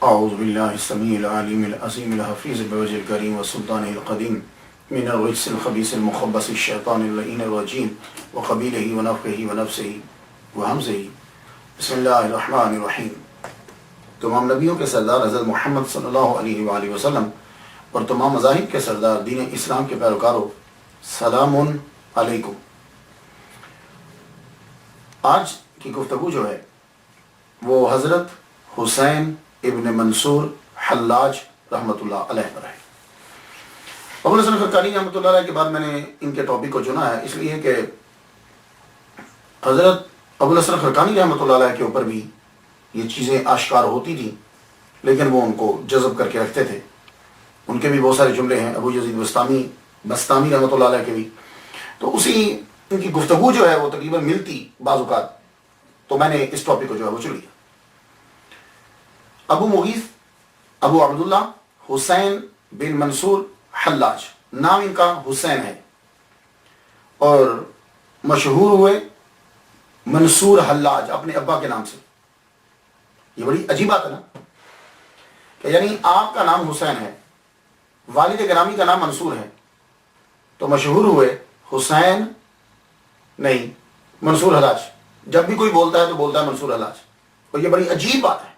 اعوذ باللہ السمیع العلیم العظیم الحفیظ بوجہ الکریم وسلطانہ القدیم من الرجس الخبیث المخبث الشیطان اللعین الرجیم وقبیلہ ونفخہ ونفسہ وہمزہ بسم اللہ الرحمن الرحیم۔ تمام نبیوں کے سردار حضرت محمد صلی اللہ علیہ وآلہ وسلم اور تمام مذاہب کے سردار دین اسلام کے پیروکاروں، سلام علیکم۔ آج کی گفتگو جو ہے وہ حضرت حسین ابن منصور حلاج رحمۃ اللہ علیہ پر ہے۔ ابو الحسن خرقانی رحمۃ اللہ علیہ کے بعد میں نے ان کے ٹاپک کو چنا ہے اس لیے کہ حضرت ابو الحسن خرقانی رحمۃ اللہ علیہ کے اوپر بھی یہ چیزیں آشکار ہوتی تھیں، لیکن وہ ان کو جذب کر کے رکھتے تھے۔ ان کے بھی بہت سارے جملے ہیں، ابو یزید بستامی رحمۃ اللہ علیہ کے بھی، تو اسی ان کی گفتگو جو ہے وہ تقریباً ملتی بعض اوقات، تو میں نے اس ٹاپک کو جو ہے وہ چن لیا۔ ابو مغیث ابو عبداللہ حسین بن منصور حلاج، نام ان کا حسین ہے اور مشہور ہوئے منصور حلاج اپنے ابا کے نام سے۔ یہ بڑی عجیب بات ہے نا کہ یعنی آپ کا نام حسین ہے، والد گرامی کا نام منصور ہے، تو مشہور ہوئے حسین نہیں منصور حلاج۔ جب بھی کوئی بولتا ہے تو بولتا ہے منصور حلاج، اور یہ بڑی عجیب بات ہے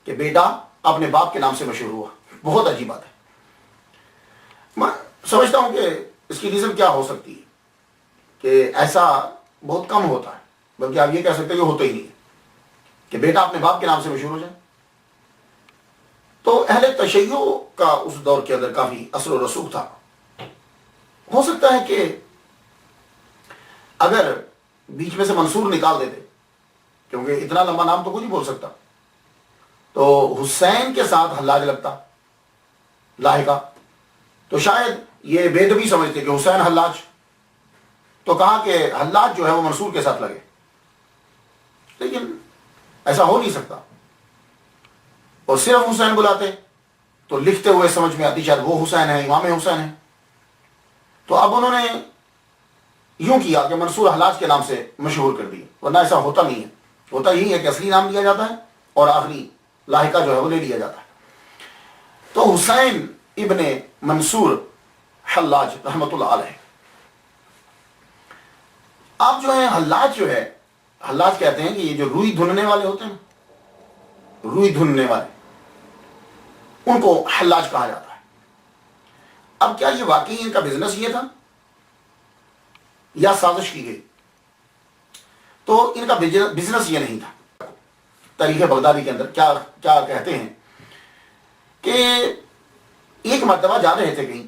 کہ بیٹا اپنے باپ کے نام سے مشہور ہوا۔ بہت عجیب بات ہے۔ میں سمجھتا ہوں کہ اس کی ریزن کیا ہو سکتی ہے کہ ایسا بہت کم ہوتا ہے، بلکہ آپ یہ کہہ سکتے ہیں کہ ہوتا ہی نہیں ہے کہ بیٹا اپنے باپ کے نام سے مشہور ہو جائے۔ تو اہل تشیع کا اس دور کے اندر کافی اثر و رسوخ تھا۔ ہو سکتا ہے کہ اگر بیچ میں سے منصور نکال دیتے، کیونکہ اتنا لمبا نام تو کوئی نہیں بول سکتا، تو حسین کے ساتھ حلاج لگتا لاحقہ، تو شاید یہ بے ادبی سمجھتے کہ حسین حلاج، تو کہا کہ حلاج جو ہے وہ منصور کے ساتھ لگے، لیکن ایسا ہو نہیں سکتا۔ اور صرف حسین بلاتے تو لکھتے ہوئے سمجھ میں آتی شاید وہ حسین ہے، امام حسین ہے۔ تو اب انہوں نے یوں کیا کہ منصور حلاج کے نام سے مشہور کر دیا، ورنہ ایسا ہوتا نہیں ہے۔ ہوتا یہی ہے کہ اصلی نام لیا جاتا ہے اور آخری لاحقہ جو ہے وہ لے لیا جاتا ہے۔ تو حسین ابن منصور حلاج رحمۃ اللہ علیہ، آپ جو ہیں حلاج جو ہے، حلاج کہتے ہیں کہ یہ جو روئی دھننے والے ہوتے ہیں نا، روئی دھننے والے، ان کو حلاج کہا جاتا ہے۔ اب کیا یہ واقعی ان کا بزنس یہ تھا یا سازش کی گئی؟ تو ان کا بزنس یہ نہیں تھا۔ تاریخ بغدادی کے اندر کیا کہتے ہیں کہ ایک مرتبہ جا رہے تھے کہیں،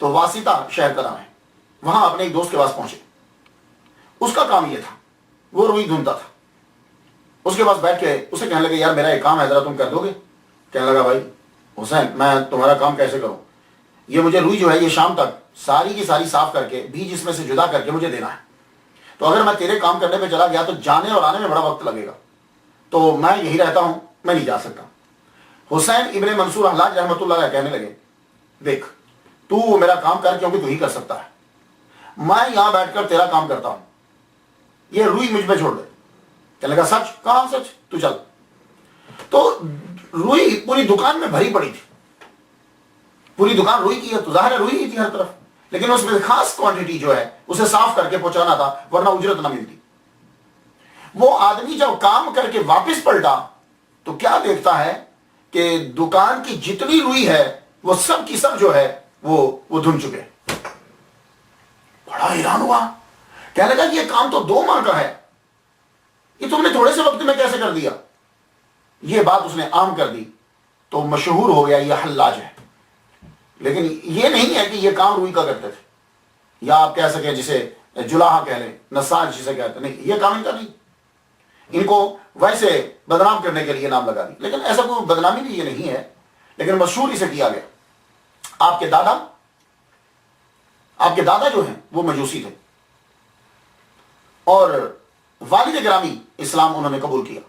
تو واسطہ شہر کا نام ہے، وہاں اپنے ایک دوست کے پاس پہنچے۔ اس کا کام یہ تھا، وہ روئی دھنتا تھا۔ اس کے پاس بیٹھ کے اسے کہنے لگے یار میرا ایک کام ہے، ذرا تم کر دو گے؟ کہنے لگا بھائی حسین میں تمہارا کام کیسے کروں؟ یہ مجھے روئی جو ہے یہ شام تک ساری کی ساری صاف کر کے بیج اس میں سے جدا کر کے مجھے دینا ہے، تو اگر میں تیرے کام کرنے پہ چلا گیا تو جانے اور آنے میں بڑا وقت لگے گا، تو میں یہی رہتا ہوں، میں نہیں جا سکتا۔ حسین ابن منصور حلاج رحمۃ اللہ علیہ کہنے لگے دیکھ تو میرا کام کر کیونکہ تو ہی کر سکتا ہے، میں یہاں بیٹھ کر تیرا کام کرتا ہوں، یہ روئی مجھ پہ چھوڑ دے۔ کہنے لگا سچ؟ کہاں سچ؟ تو چل۔ تو روئی پوری دکان میں بھری پڑی تھی، پوری دکان روئی کی ہے تو ظاہر ہے روئی ہی تھی ہر طرف، لیکن اس میں خاص کوانٹٹی جو ہے اسے صاف کر کے پہنچانا تھا ورنہ اجرت نہ ملتی۔ وہ آدمی جب کام کر کے واپس پلٹا تو کیا دیکھتا ہے کہ دکان کی جتنی روئی ہے وہ سب کی سب جو ہے وہ دھن چکے۔ بڑا حیران ہوا، کہنے لگا یہ کام تو 2 ماہ کا ہے، یہ تم نے تھوڑے سے وقت میں کیسے کر دیا؟ یہ بات اس نے عام کر دی تو مشہور ہو گیا یہ حلاج ہے۔ لیکن یہ نہیں ہے کہ یہ کام روئی کا کرتے تھے، یا آپ کہہ سکیں جسے جلاحہ کہہ لیں، نساج جسے کہتے ہیں، نہیں یہ کام ان کا نہیں۔ ان کو ویسے بدنام کرنے کے لیے نام لگا دی، لیکن ایسا کوئی بدنامی بھی یہ نہیں ہے، لیکن مشہور اسے کیا گیا۔ آپ کے دادا جو ہیں وہ مجوسی تھے، اور والد گرامی اسلام انہوں نے قبول کیا،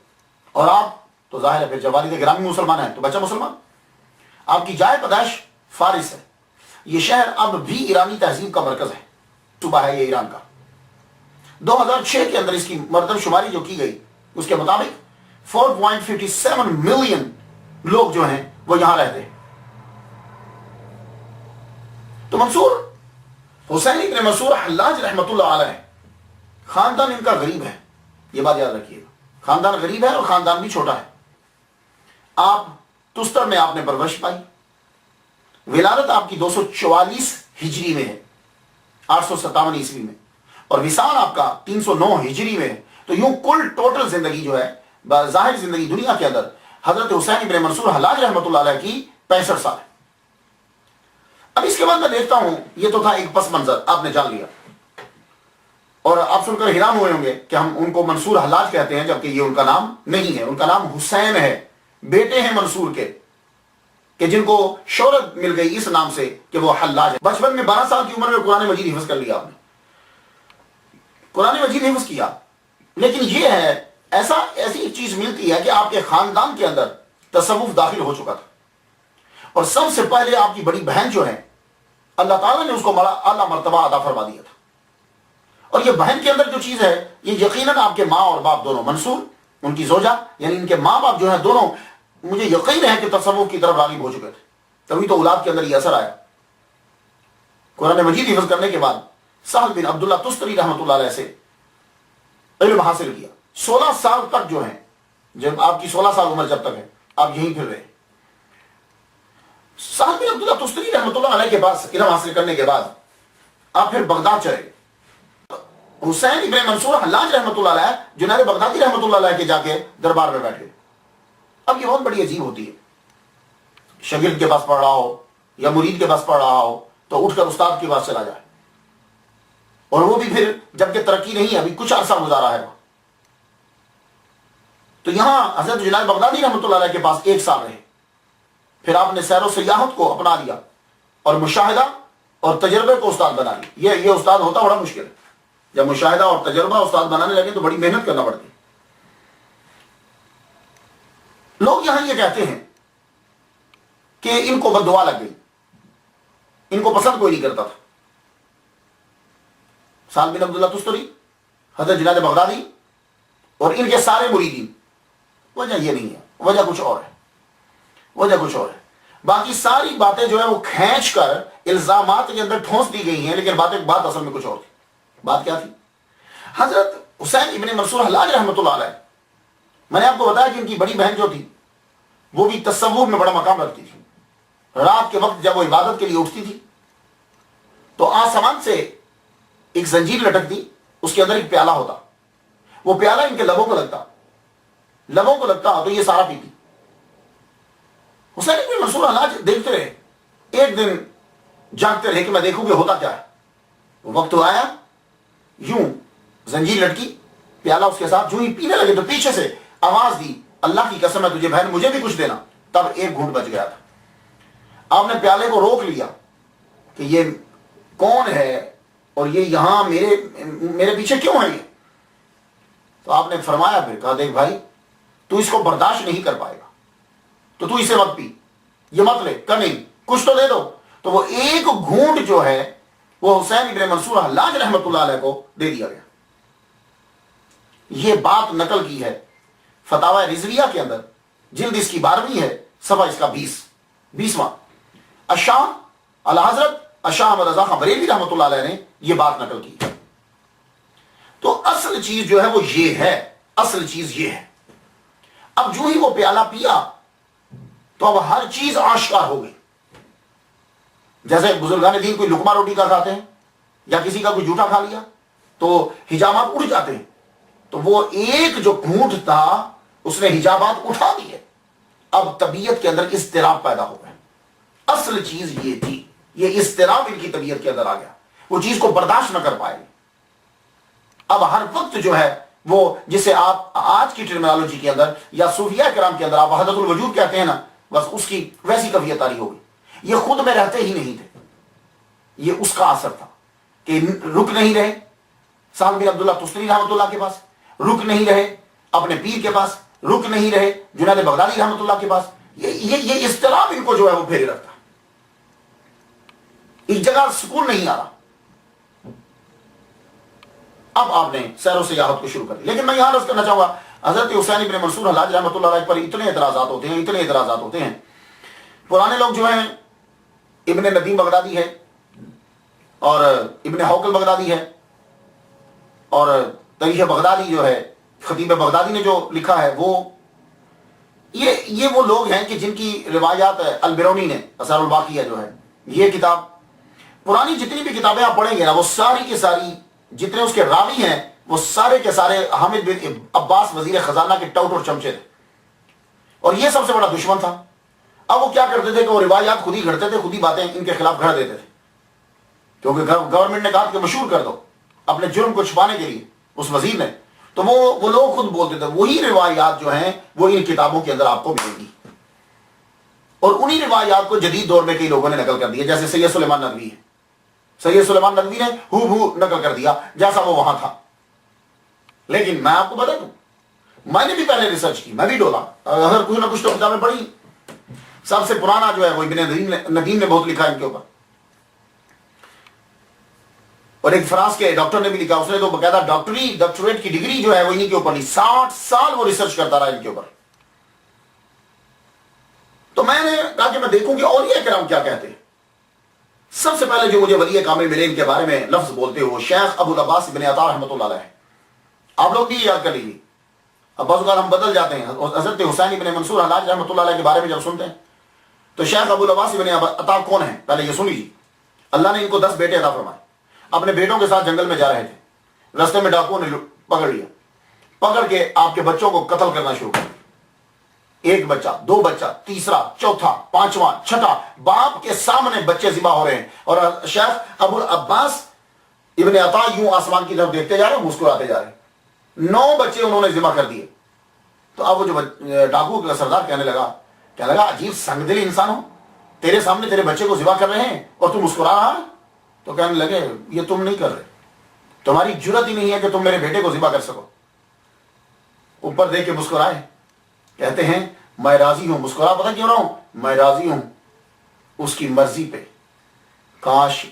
اور آپ تو ظاہر ہے پھر جب والد گرامی مسلمان ہیں تو بچہ مسلمان۔ آپ کی جائے پیدائش فارس ہے، یہ شہر اب بھی ایرانی تہذیب کا مرکز ہے، صوبہ ہے یہ ایران کا۔ 2006 کے اندر اس کی مردم شماری جو کی گئی اس کے مطابق 4.57 ملین لوگ جو ہیں وہ یہاں رہتے ہیں. تو منصور حسین ابن منصور حلاج رحمۃ اللہ علیہ خاندان ان کا غریب ہے، یہ بات یاد رکھیے گا. خاندان غریب ہے اور خاندان بھی چھوٹا ہے. آپ تستر میں آپ نے پرورش پائی. ولادت آپ کی 244 ہجری میں ہے، 857 عیسوی میں، اور وصال آپ کا 309 ہجری میں ہے. تو یوں کل ٹوٹل زندگی جو ہے ظاہر زندگی دنیا کے اندر حضرت حسین ابن منصور حلاج رحمۃ اللہ علیہ کی 65 سال ہے. اب اس کے بعد میں دیکھتا ہوں، یہ تو تھا ایک پس منظر آپ نے جان لیا، اور آپ سن کر حیران ہوئے ہوں گے کہ ہم ان کو منصور حلاج کہتے ہیں جبکہ یہ ان کا نام نہیں ہے. ان کا نام حسین ہے، بیٹے ہیں منصور کے کہ جن کو شہرت مل گئی اس نام سے کہ وہ حلاج ہے. بچپن میں 12 سال کی عمر میں قرآن مجید حفظ کر لیا آپ نے، قرآن مجید حفظ کیا. لیکن یہ ہے ایسی ایک چیز ملتی ہے کہ آپ کے خاندان کے اندر تصوف داخل ہو چکا تھا، اور سب سے پہلے آپ کی بڑی بہن جو ہے اللہ تعالیٰ نے اس کو بڑا اعلیٰ مرتبہ عطا فرما دیا تھا. اور یہ بہن کے اندر جو چیز ہے یہ یقیناً آپ کے ماں اور باپ دونوں، منصور ان کی زوجہ یعنی ان کے ماں باپ جو ہیں دونوں، مجھے یقین ہے کہ تصوف کی طرف راغب ہو چکے تھے. تبھی تو اولاد کے اندر یہ اثر آیا. قرآن مجید حفظ کرنے کے بعد سہل بن عبداللہ تستری رحمۃ اللہ علیہ سے علم حاصل کیا. 16 سال تک جو ہے، جب آپ کی 16 سال عمر جب تک ہے آپ یہیں پھر رہے. سہل بن عبداللہ تستری رحمۃ اللہ علیہ کے پاس علم حاصل کرنے کے بعد آپ پھر بغداد چلے. حسین ابن منصور حلاج رحمۃ اللہ علیہ جنید بغدادی رحمۃ اللہ علیہ کے جا کے دربار میں بیٹھے. اب یہ بہت بڑی عجیب ہوتی ہے، شاگرد کے پاس پڑھ رہا ہو یا مرید کے پاس پڑھ رہا ہو تو اٹھ کر استاد کے پاس چلا جائے، اور وہ بھی پھر جبکہ ترقی نہیں ہے، ابھی کچھ عرصہ گزارا ہے. تو یہاں حضرت جنید بغدادی رحمۃ اللہ علیہ کے پاس 1 سال رہے. پھر آپ نے سیر و سیاحت کو اپنا لیا اور مشاہدہ اور تجربے کو استاد بنا لیا. یہ استاد ہوتا بڑا مشکل ہے. جب مشاہدہ اور تجربہ استاد بنانے لگے تو بڑی محنت کرنا پڑتی. لوگ یہاں یہ کہتے ہیں کہ ان کو بددعا لگ گئی، ان کو پسند کوئی نہیں کرتا تھا. سہل بن عبداللہ تستری، حضرت جنید بغدادی اور ان کے سارے مریدین. وجہ یہ نہیں ہے، وجہ کچھ اور ہے، وجہ کچھ اور ہے. باقی ساری باتیں جو ہے وہ کھینچ کر الزامات کے اندر ٹھونس دی گئی ہیں، لیکن بات اصل میں کچھ اور تھی. بات کیا تھی؟ حضرت حسین ابن منصور حلاج رحمۃ اللہ علیہ، میں نے آپ کو بتایا کہ ان کی بڑی بہن جو تھی وہ بھی تصوف میں بڑا مقام رکھتی تھی. رات کے وقت جب وہ عبادت کے لیے اٹھتی تھی تو آسمان سے ایک زنجیر لٹکتی، اس کے اندر ایک پیالہ ہوتا. وہ پیالہ ان کے لبوں کو لگتا تو یہ سارا پیتی. حسین ابن منصور حلاج دیکھتے رہے، ایک دن جاگتے رہے کہ میں دیکھوں کہ ہوتا کیا ہے. وقت تو آیا، یوں زنجیر لٹکی، پیالہ اس کے ساتھ، جو ہی پینے لگے تو پیچھے سے آواز دی، اللہ کی قسم ہے تجھے بہن مجھے بھی کچھ دینا. تب ایک گھونٹ بچ گیا تھا. آپ نے پیالے کو روک لیا کہ یہ کون ہے اور یہ یہاں میرے پیچھے کیوں ہے یہ. تو آپ نے فرمایا، پھر کہا دیکھ بھائی تو اس کو برداشت نہیں کر پائے گا تو اسے مت پی، یہ مت لے، کہ نہیں کچھ تو دے دو. تو وہ ایک گھونٹ جو ہے وہ حسین ابن منصور حلاج رحمۃ اللہ علیہ کو دے دیا گیا. یہ بات نقل کی ہے فتاوی رضویہ کے اندر، جلد اس کی 12ویں ہے، صفحہ اس کا 20واں. الشاہ اعلی حضرت الشاہ احمد رضا خان بریلوی رحمۃ اللہ علیہ نے یہ بات نقل کی. تو اصل چیز جو ہے وہ یہ ہے، اصل چیز یہ ہے. اب جو ہی وہ پیالہ پیا تو اب ہر چیز آشکار ہو گئی. جیسے بزرگان دین کوئی لقمہ روٹی کا کھاتے ہیں یا کسی کا کوئی جھوٹا کھا لیا تو حجابات اڑ جاتے ہیں، تو وہ ایک جو گھونٹ تھا اس نے حجابات اٹھا دیے. اب طبیعت کے اندر اضطراب پیدا ہو گیا. اصل چیز یہ تھی، یہ اضطراب ان کی طبیعت کے اندر آ گیا، وہ چیز کو برداشت نہ کر پائے. اب ہر وقت جو ہے وہ جسے آپ آج کی ٹرمینالوجی کے اندر یا صوفیہ کرام کے اندر آپ وحدت الوجود کہتے ہیں نا، بس اس کی ویسی کیفیت آری ہوگی. یہ خود میں رہتے ہی نہیں تھے، یہ اس کا اثر تھا کہ رک نہیں رہے سہل بن عبداللہ تستری رحمۃ اللہ کے پاس، رک نہیں رہے اپنے پیر کے پاس، رک نہیں رہے جنید بغدادی رحمۃ اللہ کے پاس. یہ اضطراب ان کو جو ہے وہ پھیرے رکھتا، ایک جگہ سکون نہیں آ رہا. اب آپ نے سیر و سیاحت کو شروع کر دی. لیکن میں یہاں عرض کرنا چاہوں گا حضرت حسین ابن منصور حلاج رحمۃ اللہ علیہ پر اتنے اعتراضات ہوتے ہیں. پرانے لوگ جو ہیں، ابن ندیم بغدادی ہے اور ابن حوقل بغدادی ہے، اور تاریخ بغدادی جو ہے خطیب بغدادی نے جو لکھا ہے، یہ وہ لوگ ہیں کہ جن کی روایات البرونی نے اثار الباقیہ جو ہے، یہ کتاب، پرانی جتنی بھی کتابیں آپ پڑھیں گے نا، وہ ساری کی ساری جتنے اس کے راوی ہیں وہ سارے کے سارے حامد بن عباس وزیر خزانہ کے ٹاؤٹ اور چمچے تھے، اور یہ سب سے بڑا دشمن تھا. اب وہ کیا کرتے تھے کہ وہ روایات خود ہی گھڑتے تھے، خود ہی باتیں ان کے خلاف گھڑ دیتے تھے، کیونکہ گورنمنٹ نے کہا کہ مشہور کر دو اپنے جرم کو چھپانے کے لیے اس وزیر نے، تو وہ لوگ خود بولتے تھے. وہی روایات جو ہیں وہ ان کتابوں کے اندر آپ کو ملیں گی، اور انہی روایات کو جدید دور میں کئی لوگوں نے نقل کر دیا، جیسے سید سلیمان ندوی ہے. سید سلیمان ندوی نے ہو نقل کر دیا جیسا وہ وہاں تھا. لیکن میں آپ کو بتا دوں، میں نے بھی پہلے ریسرچ کی، میں بھی ڈولا، اگر کچھ نہ کچھ تو کتابیں پڑھی. سب سے پرانا جو ہے وہ ابن ندیم نے بہت لکھا ہے ان کے اوپر، اور ایک فرانس کے ڈاکٹر نے بھی لکھا، اس نے تو باقاعدہ ڈاکٹریٹ کی ڈگری جو ہے وہ انہی کے اوپر لی، 60 سال وہ ریسرچ کرتا رہا ان کے اوپر. تو میں نے کہا کہ میں دیکھوں کہ اولیاء کرام کیا کہتے ہیں. سب سے پہلے جو مجھے ولی کامل ملے ان کے بارے میں لفظ بولتے ہو، شیخ ابو العباس ابن عطا رحمۃ اللہ علیہ. آپ لوگ بھی یاد کر لیجیے، اب بعض اوقات ہم بدل جاتے ہیں. حضرت حسین ابن منصور حلاج رحمۃ اللہ علیہ کے بارے میں جب سنتے ہیں تو شیخ ابو العباس ابن عطا کون ہیں؟ پہلے یہ سن لیجیے. اللہ نے ان کو 10 بیٹے عطا فرمائے، اپنے بیٹوں کے ساتھ جنگل میں جا رہے تھے، راستے میں ڈاکوؤں نے پکڑ لیا، پکڑ کے آپ کے بچوں کو قتل کرنا شروع کر دیا. 1 بچہ، 2 بچہ، تیسرا، چوتھا، 5واں، 6واں، باپ کے سامنے بچے ذبح ہو رہے ہیں، اور شیخ ابو العباس ابن عطا یوں آسمان کی طرف دیکھتے جا رہے ہیں، مسکراتے جا رہے ہیں. 9 بچے انہوں نے ذبح کر دیے. تو اب وہ جو ڈاکو کا سردار کہنے لگا عجیب سنگ دل انسان ہو، تیرے سامنے تیرے بچے کو ذبح کر رہے ہیں اور تم مسکرا رہا ہے. تو کہنے لگے یہ تم نہیں کر رہے، تمہاری جرت ہی نہیں ہے کہ تم میرے بیٹے کو ذبح کر سکو. اوپر دیکھ کے مسکرائے، کہتے ہیں میں راضی ہوں. مسکرا پتہ کیوں رہا ہوں؟ میں راضی ہوں اس کی مرضی پہ، کاش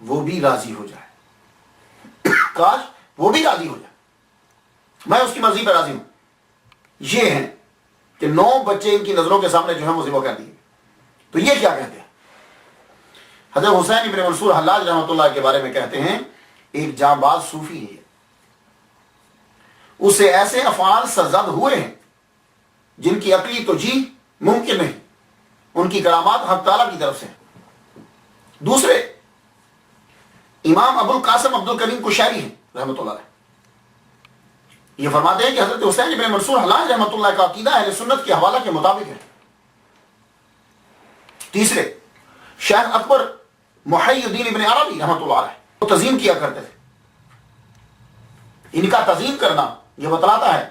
وہ بھی راضی ہو جائے، کاش وہ بھی راضی ہو جائے، میں اس کی مرضی پہ راضی ہوں. یہ ہیں کہ 9 بچے ان کی نظروں کے سامنے جو ہے وہ ذبح کر دیے. تو یہ کیا کہتے ہیں؟ حضرت حسین ابن منصور حلاج رحمۃ اللہ کے بارے میں کہتے ہیں ایک جانباز صوفی ہے، اسے ایسے افعال سرزد ہوئے ہیں جن کی عقلی توجیہ ممکن نہیں، ان کی کرامات حق تعالیٰ کی طرف سے. دوسرے امام ابو القاسم عبد الکریم قشیری ہیں رحمۃ اللہ علیہ، یہ فرماتے ہیں کہ حضرت حسین ابن منصور حلاج رحمۃ اللہ کا عقیدہ اہل سنت کے حوالہ کے مطابق ہے. تیسرے شیخ اکبر محی الدین ابن عربی رحمۃ اللہ علیہ وہ تعظیم کیا کرتے تھے. ان کا تعظیم کرنا یہ بتلاتا ہے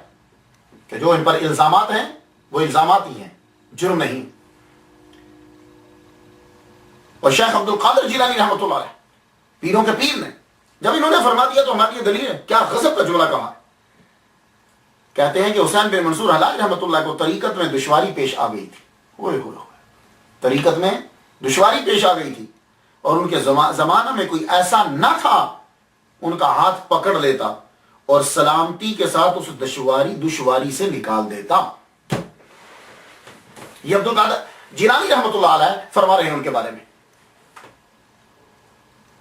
کہ جو ان پر الزامات ہیں وہ الزامات ہی ہیں، جرم نہیں. اور شیخ عبد القادر جیلانی رحمۃ اللہ علیہ پیروں کے پیر نے جب انہوں نے فرما دیا تو ہماری یہ دلیل ہے. کیا غضب کا جملہ کہا ہے. کہتے ہیں کہ حسین بن منصور حلاج رحمۃ اللہ کو طریقت میں دشواری پیش آ گئی تھی. طریقت میں دشواری پیش آ گئی تھی اور ان کے زمانہ میں کوئی ایسا نہ تھا ان کا ہاتھ پکڑ لیتا اور سلامتی کے ساتھ اس دشواری سے نکال دیتا. یہ عبد القادر جیلانی رحمۃ اللہ علیہ فرما رہے ہیں ان کے بارے میں.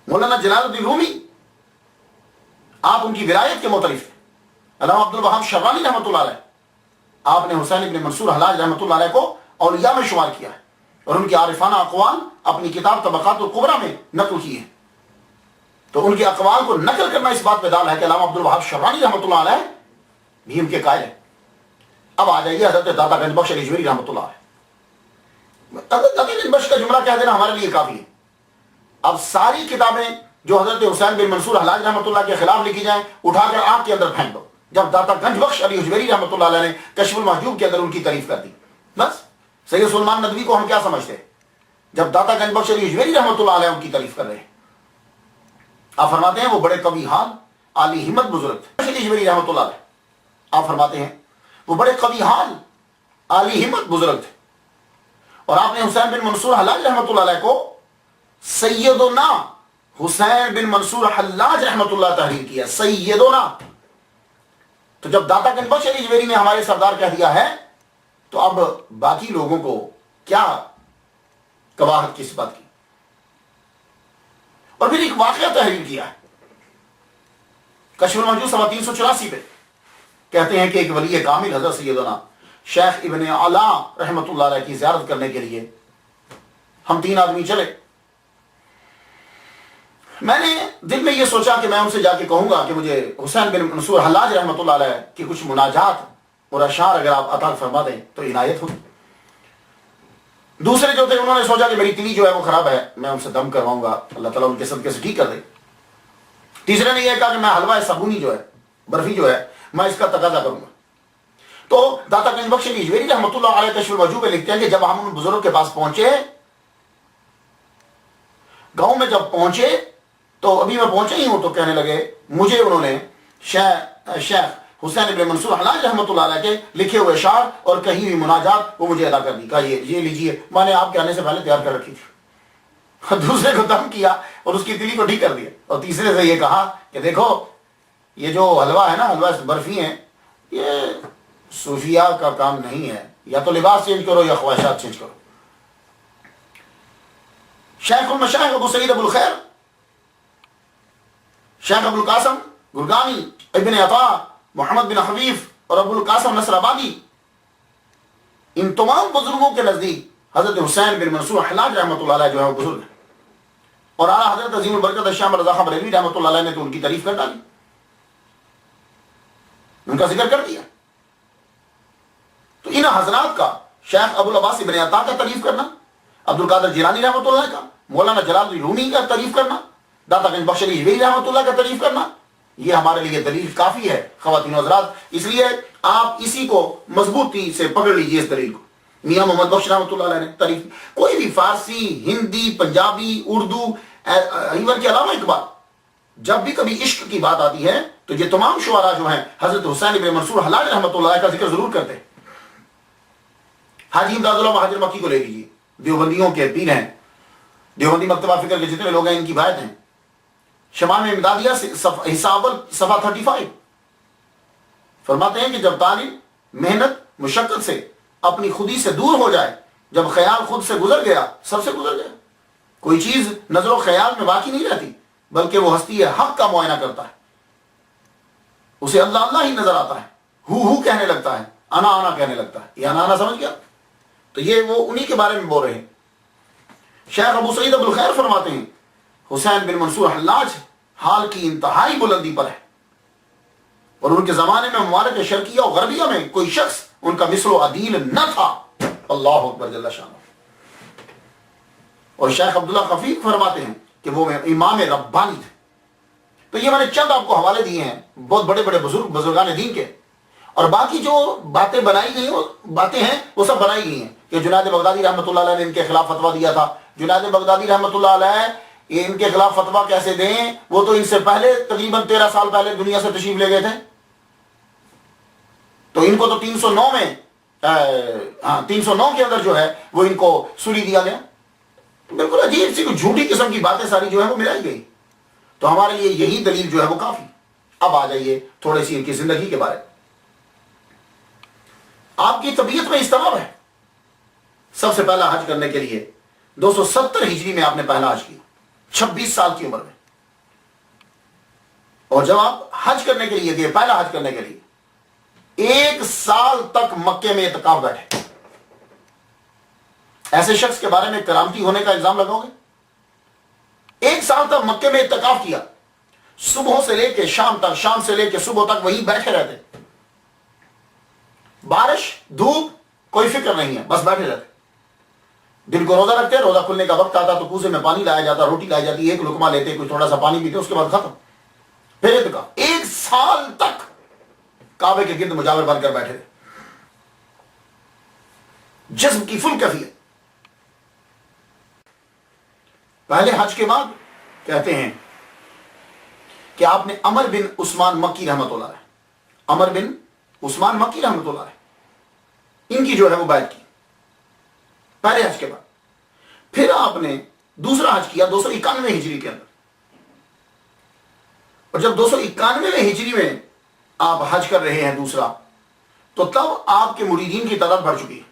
مولانا جلال الدین رومی آپ ان کی ولایت کے مختلف تھے. علامہ عبد الوہاب شرانی رحمۃ اللہ علیہ آپ نے حسین ابن منصور حلاج رحمۃ اللہ علیہ کو اولیاء میں شمار کیا ہے اور ان کے عارفانہ اقوال اپنی کتاب طبقات الکبریٰ میں نقل کی ہے. تو ان کے اقوال کو نقل کرنا اس بات پہ دال ہے کہ علامہ عبد الوہاب شرانی رحمۃ اللہ علیہ بھی ان کے قائل ہیں. اب آ جائیے حضرت داتا گنج بخش رجویری رحمۃ اللہ علیہ. حضرت داتا گنج بخش کا جملہ کہہ دینا ہمارے لیے کافی ہے. اب ساری کتابیں جو حضرت حسین بن منصور حلاج رحمۃ اللہ کے خلاف لکھی جائیں اٹھا کر آنکھ کے اندر پھینک دو. جب داتا گنج بخش علی حجویری رحمۃ اللہ علیہ نے کشف المحجوب کے اندر ان کی تعریف کر دی، بس سید سلمان ندوی کو ہم کیا سمجھتے ہیں جب داتا گنج بخش علی حجویری رحمۃ اللہ علیہ ان کی تعریف کر رہے ہیں. آپ فرماتے ہیں وہ بڑے قوی حال عالی ہمت بزرگ تھے. علی حجویری رحمۃ اللہ علیہ آپ فرماتے ہیں وہ بڑے قوی حال عالی ہمت بزرگ تھے. اور آپ نے حسین بن منصور حلاج رحمۃ اللہ علیہ کو سیدنا حسین بن منصور حلاج رحمۃ اللہ تحریر کیا. سیدنا تو جب داتا گنج بخش علی جویری نے ہمارے سردار کہہ دیا ہے تو اب باقی لوگوں کو کیا قباحت کی صفت کی. اور پھر ایک واقعہ تحریر کیا ہے کشف المحجوب صفحہ 384 پہ. کہتے ہیں کہ ایک ولی کامل حضرت سیدنا شیخ ابن علا رحمۃ اللہ علیہ کی زیارت کرنے کے لیے ہم 3 آدمی چلے. میں نے دل میں یہ سوچا کہ میں ان سے جا کے کہوں گا کہ مجھے حسین بن منصور حلاج رحمۃ اللہ علیہ کی کچھ مناجات اور اشعار اگر آپ عطا فرما دیں تو عنایت ہوگی. دوسرے جو تھے انہوں نے سوچا کہ میری تلی جو ہے وہ خراب ہے، میں ان سے دم کرواؤں گا، اللہ تعالیٰ ان کے صدقے سے ٹھیک کر دے. تیسرے نے یہ کہا کہ میں حلوہ صابونی جو ہے، برفی جو ہے، میں اس کا تقاضا کروں گا. تو داتا گنج بخش علی جویری رحمۃ اللہ علیہ کشف المحجوب میں لکھتے ہیں کہ جب ہم ان بزرگوں کے پاس پہنچے، گاؤں میں جب پہنچے تو ابھی میں پہنچا ہی ہوں تو کہنے لگے مجھے انہوں نے شیخ حسین بن منصور حلاج رحمۃ اللہ علیہ کے لکھے ہوئے اشعار اور کہی ہوئی مناجات وہ مجھے ادا کر دی. کہا یہ لیجیے، میں نے آپ کے آنے سے پہلے تیار کر رکھی تھی. دوسرے کو دم کیا اور اس کی تلی کو ٹھیک کر دیا. اور تیسرے سے یہ کہا کہ دیکھو یہ جو حلوہ ہے نا، حلوہ برفی ہیں، یہ صوفیاء کا کام نہیں ہے، یا تو لباس چینج کرو یا خواہشات چینج کرو. شیخ المشائخ ابو سعید ابو الخیر، شیخ ابو القاسم گرگانی، ابن عطا، محمد بن حفیف اور ابو القاسم نصر آبادی، ان تمام بزرگوں کے نزدیک حضرت حسین بن منصور حلاج رحمۃ اللہ علیہ جو ہے وہ بزرگ ہے. اور اعلیٰ حضرت عظیم البرکت شاہ رضا خان بریلوی رحمۃ اللہ علیہ نے تو ان کی تعریف کر ڈالی، ان کا ذکر کر دیا. تو ان حضرات کا شیخ ابو العباس ابن عطا کا تعریف کرنا، عبد القادر جیلانی رحمۃ اللہ کا، مولانا جلال الدین رومی کا تعریف کرنا، داتا گنج بخش علی جویری رحمۃ اللہ کا تعریف کرنا، یہ ہمارے لیے دلیل کافی ہے خواتین و حضرات. اس لیے آپ اسی کو مضبوطی سے پکڑ لیجیے. اس دلیل کو میاں محمد بخش رحمۃ اللہ علیہ نے تعریف، کوئی بھی فارسی، ہندی، پنجابی، اردو، ایون کے علاوہ اقبال، جب بھی کبھی عشق کی بات آتی ہے تو یہ تمام شعراء جو ہیں حضرت حسین بن منصور حلاج رحمۃ اللہ علیہ کا ذکر ضرور کرتے ہیں. حاجی امداد اللہ مہاجر مکی کو لے لیجیے، دیوبندیوں کے پیر ہیں، دیوبندی مکتبہ فکر کے جتنے لوگ ہیں ان کی بایت ہیں. شمام امدادیہ حصہ اول صفحہ 35 فرماتے ہیں کہ جب طالب محنت مشقت سے اپنی خودی سے دور ہو جائے، جب خیال خود سے گزر گیا، سب سے گزر گیا، کوئی چیز نظر و خیال میں باقی نہیں رہتی بلکہ وہ ہستی حق کا معائنہ کرتا ہے، اسے اللہ اللہ ہی نظر آتا ہے، ہو کہنے لگتا ہے، انا انا کہنے لگتا ہے. یہ انا انا سمجھ گیا؟ تو یہ وہ انہی کے بارے میں بول رہے ہیں. شیخ ابو سعید ابو الخیر فرماتے ہیں حسین بن منصور حلاج حال کی انتہائی بلندی پر ہے، اور ان کے زمانے میں ممالک شرقیہ و غربیہ میں کوئی شخص ان کا مثل و عدیل نہ تھا. اللہ اکبر جل شانہ. اور شیخ عبداللہ خفیف فرماتے ہیں کہ وہ امام ربانی تھے. تو یہ میں نے چند آپ کو حوالے دیے ہیں بہت بڑے بڑے بزرگان دین کے، اور باقی جو باتیں بنائی گئی وہ باتیں ہیں وہ سب بنائی گئی ہیں کہ جنید بغدادی رحمۃ اللہ علیہ نے ان کے خلاف فتویٰ دیا تھا. جنید بغدادی رحمۃ اللہ علیہ یہ ان کے خلاف فتویٰ کیسے دیں؟ وہ تو ان سے پہلے تقریباً 13 سال پہلے دنیا سے تشریف لے گئے تھے. تو ان کو تو 309 میں 309 کے اندر جو ہے وہ ان کو سولی دیا گیا. بالکل عجیب سی جھوٹی قسم کی باتیں ساری جو ہے وہ ملائی گئی. تو ہمارے لیے یہی دلیل جو ہے وہ کافی. اب آ جائیے تھوڑی سی ان کی زندگی کے بارے میں. آپ کی طبیعت میں اضطراب ہے. سب سے پہلا حج کرنے کے لیے 270 ہجری میں آپ نے پہلا حج کیا 26 سال کی عمر میں. اور جب آپ حج کرنے کے لیے گئے، پہلا حج کرنے کے لیے 1 سال تک مکے میں اعتکاف بیٹھے. ایسے شخص کے بارے میں کرامتی ہونے کا الزام لگاؤ گے؟ 1 سال تک مکے میں اعتکاف کیا، صبح سے لے کے شام تک، شام سے لے کے صبح تک وہیں بیٹھے رہتے. بارش دھوپ کوئی فکر نہیں ہے، بس بیٹھے رہتے. دن کو روزہ رکھتے، روزہ کھلنے کا وقت آتا تو کوزے میں پانی لایا جاتا، روٹی لائی جاتی، ایک لقمہ لیتے، کوئی تھوڑا سا پانی پیتے، اس کے بعد ختم. پھر اعتکاف 1 سال تک کعبے کے گرد مجاور بن کر بیٹھے رہے. جسم کی فل کیفیت. پہلے حج کے بعد کہتے ہیں کہ آپ نے عمر بن عثمان مکی رحمۃ اللہ علیہ، عمر بن عثمان مکی رحمۃ اللہ علیہ، ان کی جو ہے وہ بیعت کی پہلے حج کے بعد. پھر آپ نے دوسرا حج کیا 291 ہجری کے اندر. اور جب 291 ہجری میں آپ حج کر رہے ہیں دوسرا، تو تب آپ کے مریدین کی تعداد بڑھ چکی ہے،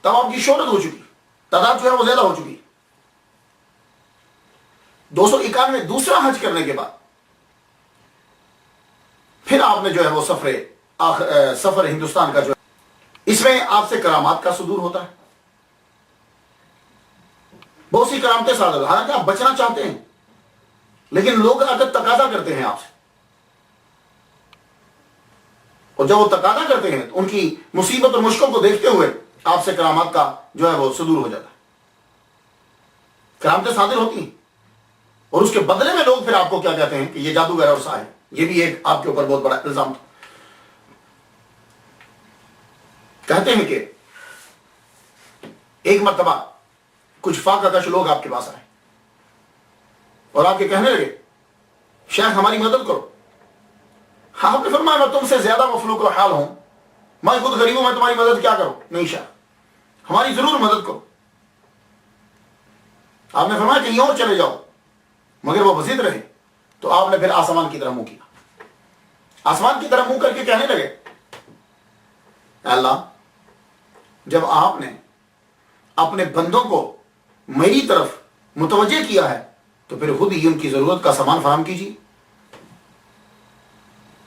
تب آپ کی شہرت ہو چکی، تعداد جو ہے وہ زیادہ ہو چکی۔ 291 دوسرا حج کرنے کے بعد پھر آپ نے جو ہے وہ سفر ہندوستان کا جو ہے، اس میں آپ سے کرامات کا صدور ہوتا ہے، بہت سی کرامتیں صادر، حالانکہ آپ بچنا چاہتے ہیں لیکن لوگ اگر تقاضا کرتے ہیں آپ سے، اور جب وہ تقاضا کرتے ہیں تو ان کی مصیبت اور مشکل کو دیکھتے ہوئے آپ سے کرامات کا جو ہے وہ صدور ہو جاتا ہے، کرامتیں صادر ہوتی ہیں، اور اس کے بدلے میں لوگ پھر آپ کو کیا کہتے ہیں کہ یہ جادوگر اور ساحر۔ یہ بھی ایک آپ کے اوپر بہت بڑا الزام تھا۔ کہتے ہیں کہ ایک مرتبہ کچھ فاقہ کش لوگ آپ کے پاس آئے اور آپ کے کہنے لگے شیخ ہماری مدد کرو۔ آپ نے فرمایا میں تم سے زیادہ مفلوق الحال ہوں، میں خود غریب ہوں، میں تمہاری مدد کیا کروں؟ نہیں شیخ ہماری ضرور مدد کرو۔ آپ نے فرمایا کہیں اور چلے جاؤ، مگر وہ بزد رہے۔ تو آپ نے پھر آسمان کی طرح منہ کیا، آسمان کی طرح منہ کر کے کہنے لگے اے اللہ، جب آپ نے اپنے بندوں کو میری طرف متوجہ کیا ہے تو پھر خود ہی ان کی ضرورت کا سامان فراہم کیجیے۔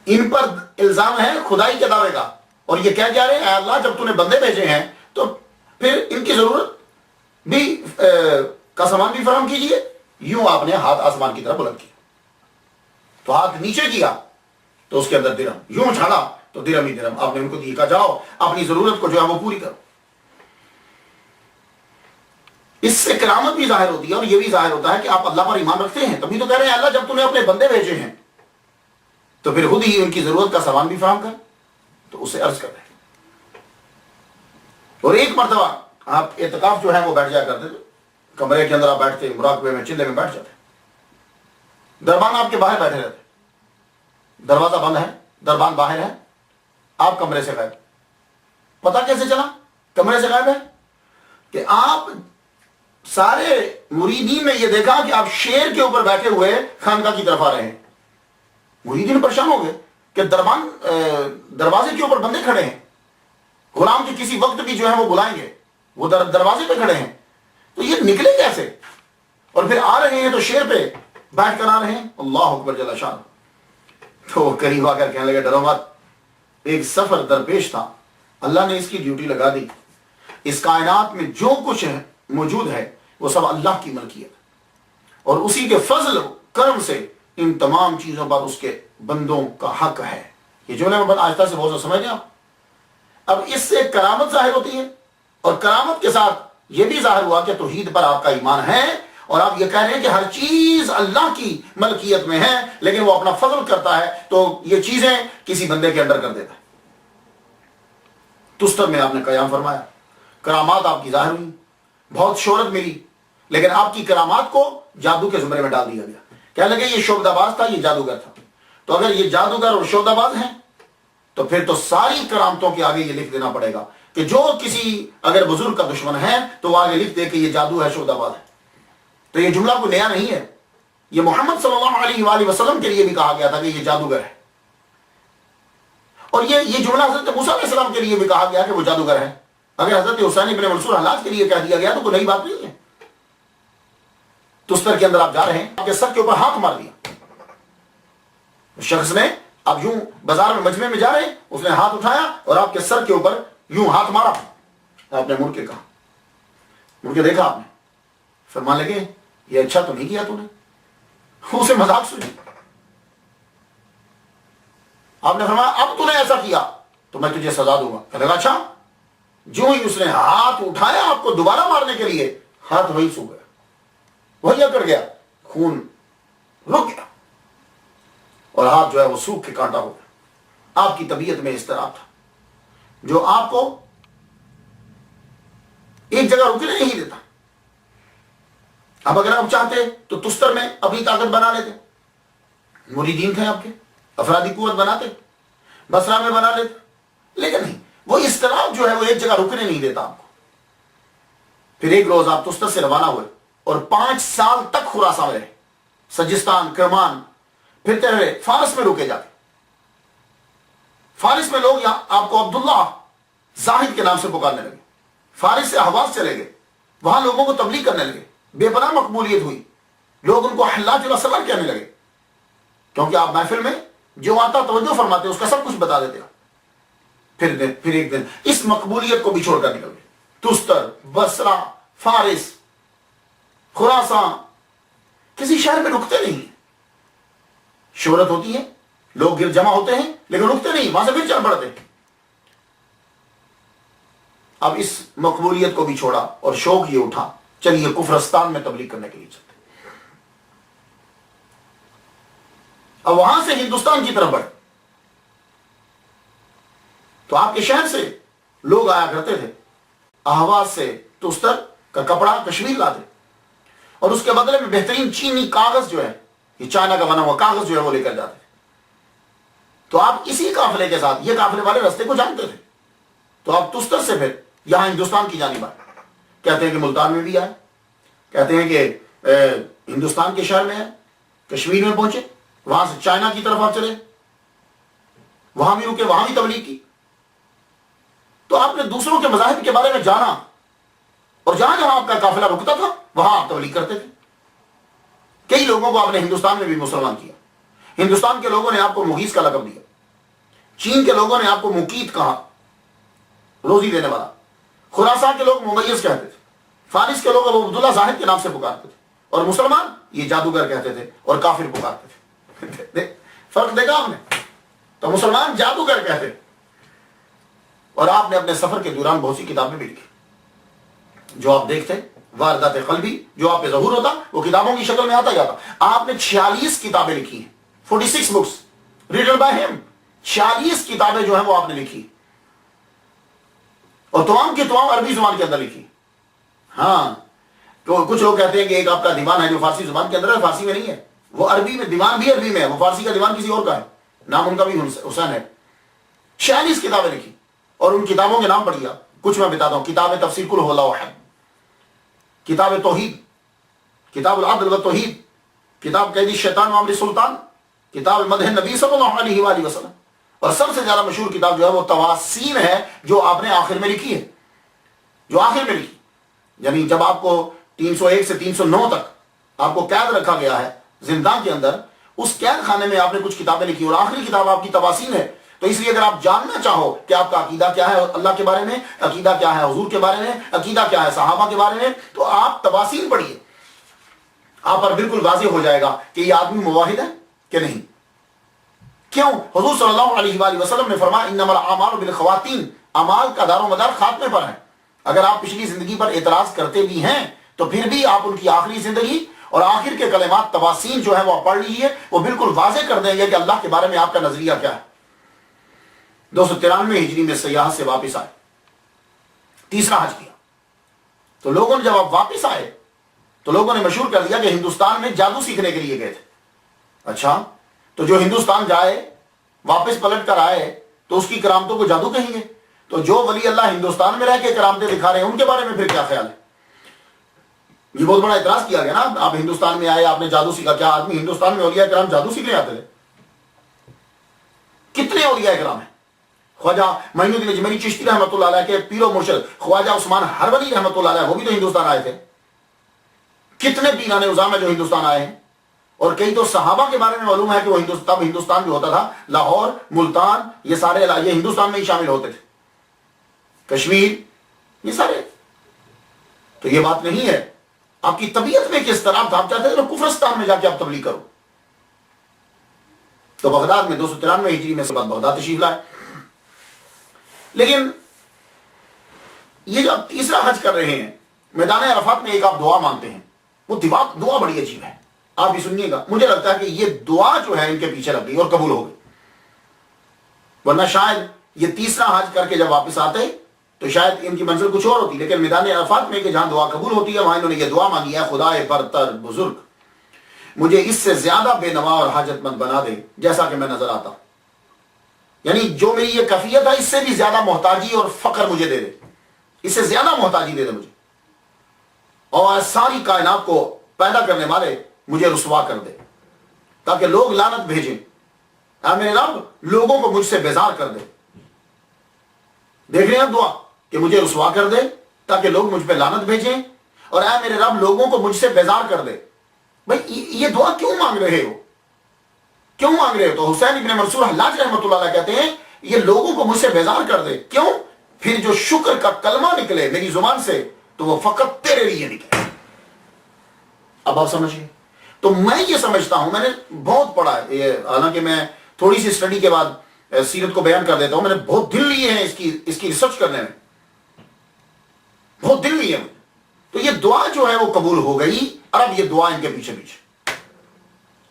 ان پر الزام ہے خدائی کے دعوے کا، اور یہ کہہ جا رہے ہیں اے اللہ جب تو نے بندے بھیجے ہیں تو پھر ان کی ضرورت بھی کا سامان بھی فراہم کیجیے۔ یوں آپ نے ہاتھ آسمان کی طرف بلند کیا، تو ہاتھ نیچے کیا تو اس کے اندر درہم، یوں چھاڑا تو درہم ہی درہم آپ نے ان کو دی، کہا جاؤ اپنی ضرورت کو جو ہے وہ پوری کرو۔ اس سے کرامت بھی ظاہر ہوتی ہے، اور یہ بھی ظاہر ہوتا ہے کہ آپ اللہ پر ایمان رکھتے ہیں، تبھی تو کہہ رہے ہیں اللہ جب تو نے اپنے بندے بھیجے ہیں تو پھر خود ہی ان کی ضرورت کا سامان بھی فراہم کر۔ تو اسے عرض کر رہے ہیں۔ اور ایک مرتبہ آپ اعتکاف جو ہے وہ بیٹھ جایا کرتے تھے، کمرے کے اندر آپ بیٹھتے، مراقبے میں چلے میں بیٹھ جاتے، دربان آپ کے باہر بیٹھے رہتے، دروازہ بند ہے، دربان باہر ہے، آپ کمرے سے غائب۔ پتہ کیسے چلا کمرے سے غائب ہے؟ کہ آپ سارے مریدین نے یہ دیکھا کہ آپ شیر کے اوپر بیٹھے ہوئے خانقاہ کی طرف آ رہے ہیں۔ مریدین پریشان ہو گئے کہ دروازے کے اوپر بندے کھڑے ہیں، غلام کے کسی وقت بھی جو ہے وہ بلائیں گے، وہ دروازے پہ کھڑے ہیں، تو یہ نکلے کیسے؟ اور پھر آ رہے ہیں تو شیر پہ بیٹھ کر آ رہے ہیں، اللہ اکبر جل شان۔ تو وہ قریب آ کر کہنے لگے ڈرو مت، ایک سفر درپیش تھا، اللہ نے اس کی ڈیوٹی لگا دی، اس کائنات میں جو کچھ ہے موجود ہے وہ سب اللہ کی ملکیت، اور اسی کے فضل کرم سے ان تمام چیزوں پر اس کے بندوں کا حق ہے۔ یہ جملے میں آہستہ سے بہت سمجھ گیا۔ اب اس سے کرامت ظاہر ہوتی ہے، اور کرامت کے ساتھ یہ بھی ظاہر ہوا کہ توحید پر آپ کا ایمان ہے، اور آپ یہ کہہ رہے ہیں کہ ہر چیز اللہ کی ملکیت میں ہے، لیکن وہ اپنا فضل کرتا ہے تو یہ چیزیں کسی بندے کے اندر کر دیتا ہے۔ تستر میں آپ نے قیام فرمایا، کرامات آپ کی ظاہر ہوئی، بہت شہرت ملی، لیکن آپ کی کرامات کو جادو کے زمرے میں ڈال دیا گیا۔ کہنے لگے یہ شعبدہ باز تھا، یہ جادوگر تھا۔ تو اگر یہ جادوگر اور شعبدہ باز ہیں تو پھر تو ساری کرامتوں کے آگے یہ لکھ دینا پڑے گا کہ جو کسی اگر بزرگ کا دشمن ہے تو وہ آگے لکھ دے کہ یہ جادو ہے، شعبدہ باز ہے۔ تو یہ جملہ کوئی نیا نہیں ہے، یہ محمد صلی اللہ علیہ وآلہ وسلم کے لیے بھی کہا گیا تھا کہ یہ جادوگر ہے، اور یہ جملہ حضرت موسیٰ علیہ السلام کے لیے بھی کہا گیا کہ وہ جادوگر ہے۔ اگر حضرت حسین بن منصور حلاج کے لیے کہہ دیا گیا تو کوئی نئی بات نہیں ہے۔ تستر کے اندر آپ جا رہے ہیں، آپ کے سر کے اوپر ہاتھ مار دیا شخص نے، آپ یوں بازار میں مجمع میں جا رہے ہیں، اس نے ہاتھ اٹھایا اور آپ کے سر کے اوپر یوں ہاتھ مارا۔ آپ نے مڑ کے کہا، مڑ کے دیکھا، آپ نے فرمان لگے یہ اچھا تو نہیں کیا تو نے، اسے مذاق سنی۔ آپ نے فرمایا اب تو نے ایسا کیا تو میں تجھے سزا دوں گا۔ کہنے لگا اچھا۔ جو ہی اس نے ہاتھ اٹھایا آپ کو دوبارہ مارنے کے لیے، ہاتھ وہی سو گیا، وہی اکڑ گیا، خون رک گیا، اور ہاتھ جو ہے وہ سوکھ کے کانٹا ہو گیا۔ آپ کی طبیعت میں اضطراب تھا جو آپ کو ایک جگہ رکنے نہیں دیتا۔ اب اگر آپ چاہتے تو تستر میں اپنی طاقت بنا لیتے، مریدین تھے آپ کے، افرادی قوت بناتے، بصرہ میں بنا لیتے، لیکن نہیں، وہ اضطراب جو ہے وہ ایک جگہ رکنے نہیں دیتا آپ کو۔ پھر ایک روز آپ تستر سے روانہ ہوئے اور 5 سال تک خراسان میں رہے، سجستان، کرمان، پھر چلے فارس میں رکے جاتے. فارس میں لوگ یہاں آپ کو عبداللہ زاہد کے نام سے پکارنے لگے. فارس سے حواس چلے گئے, وہاں لوگوں کو تبلیغ کرنے لگے, بے پناہ مقبولیت ہوئی, لوگ ان کو حلاج الاسرار کہنے لگے, کیونکہ آپ محفل میں جو آتا توجہ فرماتے اس کا سب کچھ بتا دیتے. پھر ایک دن اس مقبولیت کو بھی چھوڑ کر نکل گئے. تستر, بصرہ, فارس, خراسان, کسی شہر میں رکتے نہیں. شہرت ہوتی ہے, لوگ گر جمع ہوتے ہیں, لیکن رکتے نہیں, وہاں سے پھر چل پڑتے. اب اس مقبولیت کو بھی چھوڑا اور شوق یہ اٹھا, چلیے کفرستان میں تبلیغ کرنے کے لیے چلتے. اب وہاں سے ہندوستان کی طرف بڑھے. تو آپ کے شہر سے لوگ آیا کرتے تھے, اہواز سے تستر کا کپڑا کشمیر لاتے, اور اس کے بدلے میں بہترین چینی کاغذ جو ہے, یہ چائنا کا بنا ہوا کاغذ جو ہے وہ لے کر جاتے تھے. تو آپ اسی قافلے کے ساتھ, یہ قافلے والے رستے کو جانتے تھے, تو آپ تستر سے پھر یہاں ہندوستان کی جانب آئے. کہتے ہیں کہ ملتان میں بھی آئے, کہتے ہیں کہ ہندوستان کے شہر میں آئے, کشمیر میں پہنچے, وہاں سے چائنا کی طرف آپ چلے, وہاں بھی رکے, وہاں بھی تبلیغ کی. تو آپ نے دوسروں کے مذاہب کے بارے میں جانا, اور جہاں جہاں آپ کا قافلہ رکتا تھا وہاں آپ تبلیغ کرتے تھے. کئی لوگوں کو آپ نے ہندوستان میں بھی مسلمان کیا. ہندوستان کے لوگوں نے آپ کو مغیث کا لقب دیا, چین کے لوگوں نے آپ کو مقیت کہا, روزی دینے والا. خراسان کے لوگ ممیز کہتے تھے, فارس کے لوگ ابو عبداللہ زاہد کے نام سے پکارتے تھے, اور مسلمان یہ جادوگر کہتے تھے اور کافر پکارتے تھے. فرق دیکھا آپ نے؟ تو مسلمان جادوگر کہتے. اور آپ نے اپنے سفر کے دوران بہت سی کتابیں بھی لکھی, جو آپ دیکھتے واردات قلبی جو آپ پہ ظہور ہوتا وہ کتابوں کی شکل میں آتا جاتا. آپ نے 46 کتابیں لکھی ہیں, 46 بکس ریٹن بائی ہم. 46 کتابیں جو ہیں وہ آپ نے لکھی, اور تمام کی تمام عربی زبان کے اندر لکھی. ہاں, تو کچھ لوگ کہتے ہیں کہ ایک آپ کا دیوان ہے جو فارسی زبان کے اندر ہے, فارسی میں نہیں ہے, وہ عربی میں, دیوان بھی عربی میں ہے, وہ فارسی کا دیوان کسی اور کا ہے, نام ان کا بھی حسین ہے. 46 کتابیں لکھی, اور ان کتابوں کے نام پڑھیے. کچھ میں بتاتا ہوں. کتاب تفسیر کل ہو اللہ احد, کتاب توحید, کتاب العدل و توحید, کتاب قید الشیطان و امر سلطان, کتاب مدح نبی صلی اللہ علیہ وآلہ وسلم, اور سب سے زیادہ مشہور کتاب جو ہے وہ تواسین ہے, جو آپ نے آخر میں لکھی ہے, جو آخر میں لکھی. یعنی جب آپ کو 301 سے 309 تک آپ کو قید رکھا گیا ہے زندان کے اندر, اس قید خانے میں آپ نے کچھ کتابیں لکھی, اور آخری کتاب آپ کی تواسین ہے. تو اس لیے اگر آپ جاننا چاہو کہ آپ کا عقیدہ کیا ہے اللہ کے بارے میں, عقیدہ کیا ہے حضور کے بارے میں, عقیدہ کیا ہے صحابہ کے بارے میں, تو آپ تواسین پڑھیے. آپ پر بالکل واضح ہو جائے گا کہ یہ آدمی موحد ہے کہ نہیں. کیوں؟ حضور صلی اللہ علیہ وآلہ وسلم نے فرمایا انما الاعمال بالخواتین, اعمال کا دار و مدار خاتمے پر ہے. اگر آپ پچھلی زندگی پر اعتراض کرتے بھی ہیں تو پھر بھی آپ ان کی آخری زندگی اور آخر کے کلمات تواسین جو ہے وہ پڑھ لیجیے, وہ بالکل واضح کر دیں گے کہ اللہ کے بارے میں آپ کا نظریہ کیا ہے. 293 ہجری میں سیاحت سے واپس آئے, تیسرا حج کیا. تو لوگوں نے جب آپ واپس آئے تو لوگوں نے مشہور کر دیا کہ ہندوستان میں جادو سیکھنے کے لیے گئے تھے. اچھا, تو جو ہندوستان جائے واپس پلٹ کر آئے تو اس کی کرامتوں کو جادو کہیں گے, تو جو ولی اللہ ہندوستان میں رہ کے کرامتیں دکھا رہے ہیں ان کے بارے میں پھر کیا خیال ہے؟ یہ بہت بڑا اعتراض کیا گیا نا. آپ ہندوستان میں آئے, آپ نے جادو سیکھا. کیا آدمی ہندوستان میں اولیاء کرام جادو سیکھنے آتے تھے؟ کتنے اولیاء کرام ہیں. خواجہ معین الدین اجمیری چشتی رحمۃ اللہ علیہ کے پیر و مرشد خواجہ عثمان ہرولی رحمۃ اللہ علیہ, وہ بھی تو ہندوستان آئے تھے. کتنے پیران عظام ہیں جو ہندوستان آئے ہیں, اور کئی تو صحابہ کے بارے میں معلوم ہے کہ وہ ہندوستان جو ہوتا تھا, لاہور, ملتان, یہ سارے یہ ہندوستان میں ہی شامل ہوتے تھے, کشمیر, یہ سارے. تو یہ بات نہیں ہے. آپ کی طبیعت میں کس طرح آپ چاہتے تھے کفرستان میں جا کے آپ تبلیغ کرو. تو بغداد میں 293 ہجری میں بغداد تشریف لائے. لیکن یہ جو آپ تیسرا حج کر رہے ہیں, میدان عرفات میں ایک آپ دعا مانگتے ہیں, وہ دعا بڑی عجیب ہے. آپ بھی سنیے گا. مجھے لگتا ہے کہ یہ دعا جو ہے ان کے پیچھے لگ گئی اور قبول ہو گئی, ورنہ شاید یہ تیسرا حج کر کے جب واپس آتے تو شاید ان کی منزل کچھ اور ہوتی. لیکن میدان عرفات میں کہ جہاں دعا قبول ہوتی ہے, وہاں انہوں نے یہ دعا مانگی ہے, خدائے برتر بزرگ مجھے اس سے زیادہ بے نوا اور حاجت مند بنا دے جیسا کہ میں نظر آتا ہوں. یعنی جو میری یہ کیفیت ہے اس سے بھی زیادہ محتاجی اور فقر مجھے دے دے, اس سے زیادہ محتاجی دے دے مجھے, اور ساری کائنات کو پیدا کرنے والے مجھے رسوا کر دے. تاکہ لوگ لعنت بھیجیں. اے میرے رب لوگوں کو مجھ سے بیزار کر دے. دیکھ رہے ہیں دعا کہ مجھے رسوا کر دے تاکہ لوگ مجھ پہ لعنت بھیجیں, اور اے میرے رب لوگوں کو مجھ سے بیزار کر دے. بھائی یہ دعا کیوں مانگ رہے ہو, کیوں مانگ رہے ہو؟ تو حسین ابن منصور حلاج رحمۃ اللہ علیہ کہتے ہیں یہ لوگوں کو مجھ سے بیزار کر دے. کیوں؟ پھر جو شکر کا کلمہ نکلے میری زبان سے تو وہ فقط تیرے لیے نکلے. اب آپ سمجھیں. تو میں یہ سمجھتا ہوں, میں نے بہت پڑھا ہے, حالانکہ میں تھوڑی سی اسٹڈی کے بعد سیرت کو بیان کر دیتا ہوں, میں نے بہت دل لیے ہیں اس کی ریسرچ کرنے میں, بہت دل لیے ہیں. تو یہ دعا جو ہے وہ قبول ہو گئی, اور اب یہ دعا ان کے پیچھے پیچھے.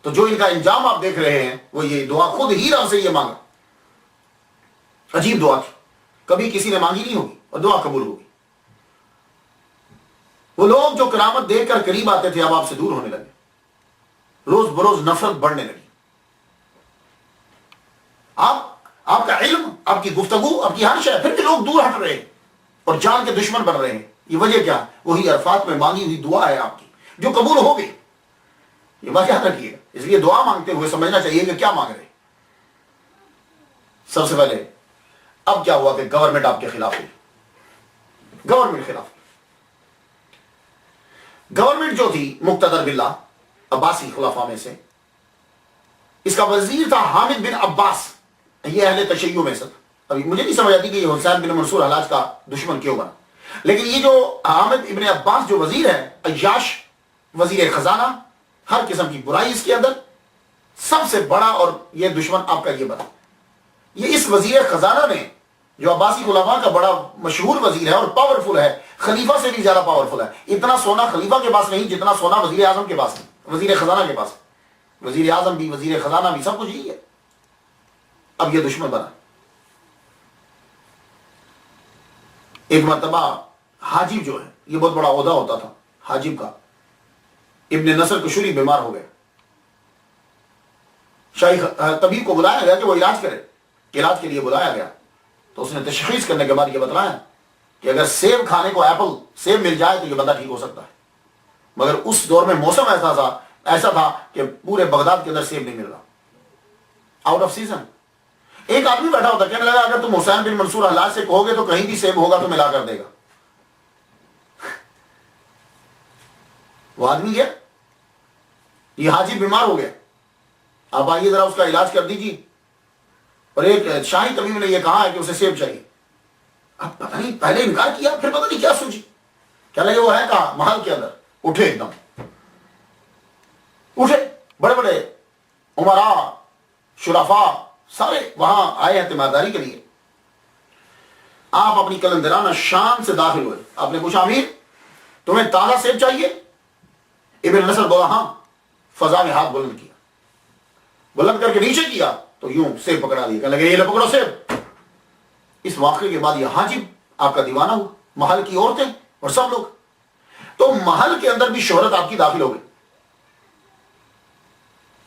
تو جو ان کا انجام آپ دیکھ رہے ہیں وہ یہ دعا خود ہی رب سے یہ مانگا. عجیب دعا تھی, کبھی کسی نے مانگی نہیں ہوگی اور دعا قبول ہوگی. وہ لوگ جو کرامت دیکھ کر قریب آتے تھے اب آپ سے دور ہونے لگے, روز بروز نفرت بڑھنے لگی. آپ کا علم, آپ کی گفتگو, آپ کی ہر شے, پھر بھی لوگ دور ہٹ رہے ہیں اور جان کے دشمن بن رہے ہیں. یہ وجہ کیا؟ وہی عرفات میں مانگی ہوئی دعا ہے آپ کی جو قبول ہو گئی. یہ بات یاد رکھیے. اس لیے دعا مانگتے ہوئے سمجھنا چاہیے کہ کیا مانگ رہے. سب سے پہلے اب کیا ہوا کہ گورنمنٹ آپ کے خلاف ہوئی. گورنمنٹ خلاف, گورنمنٹ جو تھی مقتدر باللہ عباسی خلفاء میں سے, اس کا وزیر تھا حامد بن عباس. یہ اہل تشیع میں سے تھا. ابھی مجھے نہیں سمجھ آتی کہ یہ حسین بن منصور حلاج کا دشمن کیوں بنا, لیکن یہ جو حامد ابن عباس جو وزیر ہے, عیاش, وزیر خزانہ, ہر قسم کی برائی اس کے اندر, سب سے بڑا اور یہ دشمن آپ کا یہ بنا. یہ اس وزیر خزانہ نے جو عباسی خلفاء کا بڑا مشہور وزیر ہے اور پاورفل ہے, خلیفہ سے بھی زیادہ پاورفل ہے. اتنا سونا خلیفہ کے پاس نہیں جتنا سونا وزیر اعظم کے پاس ہے, وزیر خزانہ کے پاس. وزیر اعظم بھی, وزیر خزانہ بھی, سب کچھ یہی ہے. اب یہ دشمن بنا. ایک مرتبہ حاجب جو ہے, یہ بہت بڑا عہدہ ہوتا تھا حاجب کا, ابن نصر کشوری بیمار ہو گئے. شاہی طبیب کو بلایا گیا کہ وہ علاج کرے. علاج کے لیے بلایا گیا تو اس نے تشخیص کرنے کے بعد یہ بتلایا کہ اگر سیب کھانے کو, ایپل سیب مل جائے تو یہ بندہ ٹھیک ہو سکتا ہے. مگر اس دور میں موسم ایسا تھا کہ پورے بغداد کے اندر سیب نہیں مل رہا, آؤٹ آف سیزن. ایک آدمی بیٹھا ہوتا, کہنے لگا اگر تم حسین بن منصور حلاج سے کہو گے تو کہیں بھی سیب ہوگا تو ملا کر دے گا. وہ آدمی گیا, یہ حاجی بیمار ہو گیا, آپ آئیے ذرا اس کا علاج کر دیجیے. اور ایک شاہی طبیب نے یہ کہا ہے کہ اسے سیب چاہیے. اب پتہ نہیں, پہلے انکار کیا, پھر پتہ نہیں کیا سوچی, کیا لگے وہ ہے کہاں, محل کے اندر. اٹھے ایک دم, اٹھے, بڑے بڑے عمراء, شرفاء سارے وہاں آئے ہیں تیمارداری کے لیے. آپ اپنی کلندرانہ شان سے داخل ہوئے. آپ نے پوچھا امیر تمہیں تازہ سیب چاہیے؟ ابن نصر بولا ہاں. فضا میں ہاتھ بلند کیا, بلند کر کے نیچے کیا تو یوں سیب پکڑا لیا, کہنے لگے یہ لو پکڑو سیب. اس واقعے کے بعد یہ حاجب آپ کا دیوانہ ہوا, محل کی عورتیں اور سب لوگ. تو محل کے اندر بھی شہرت آپ کی داخل ہو گئی.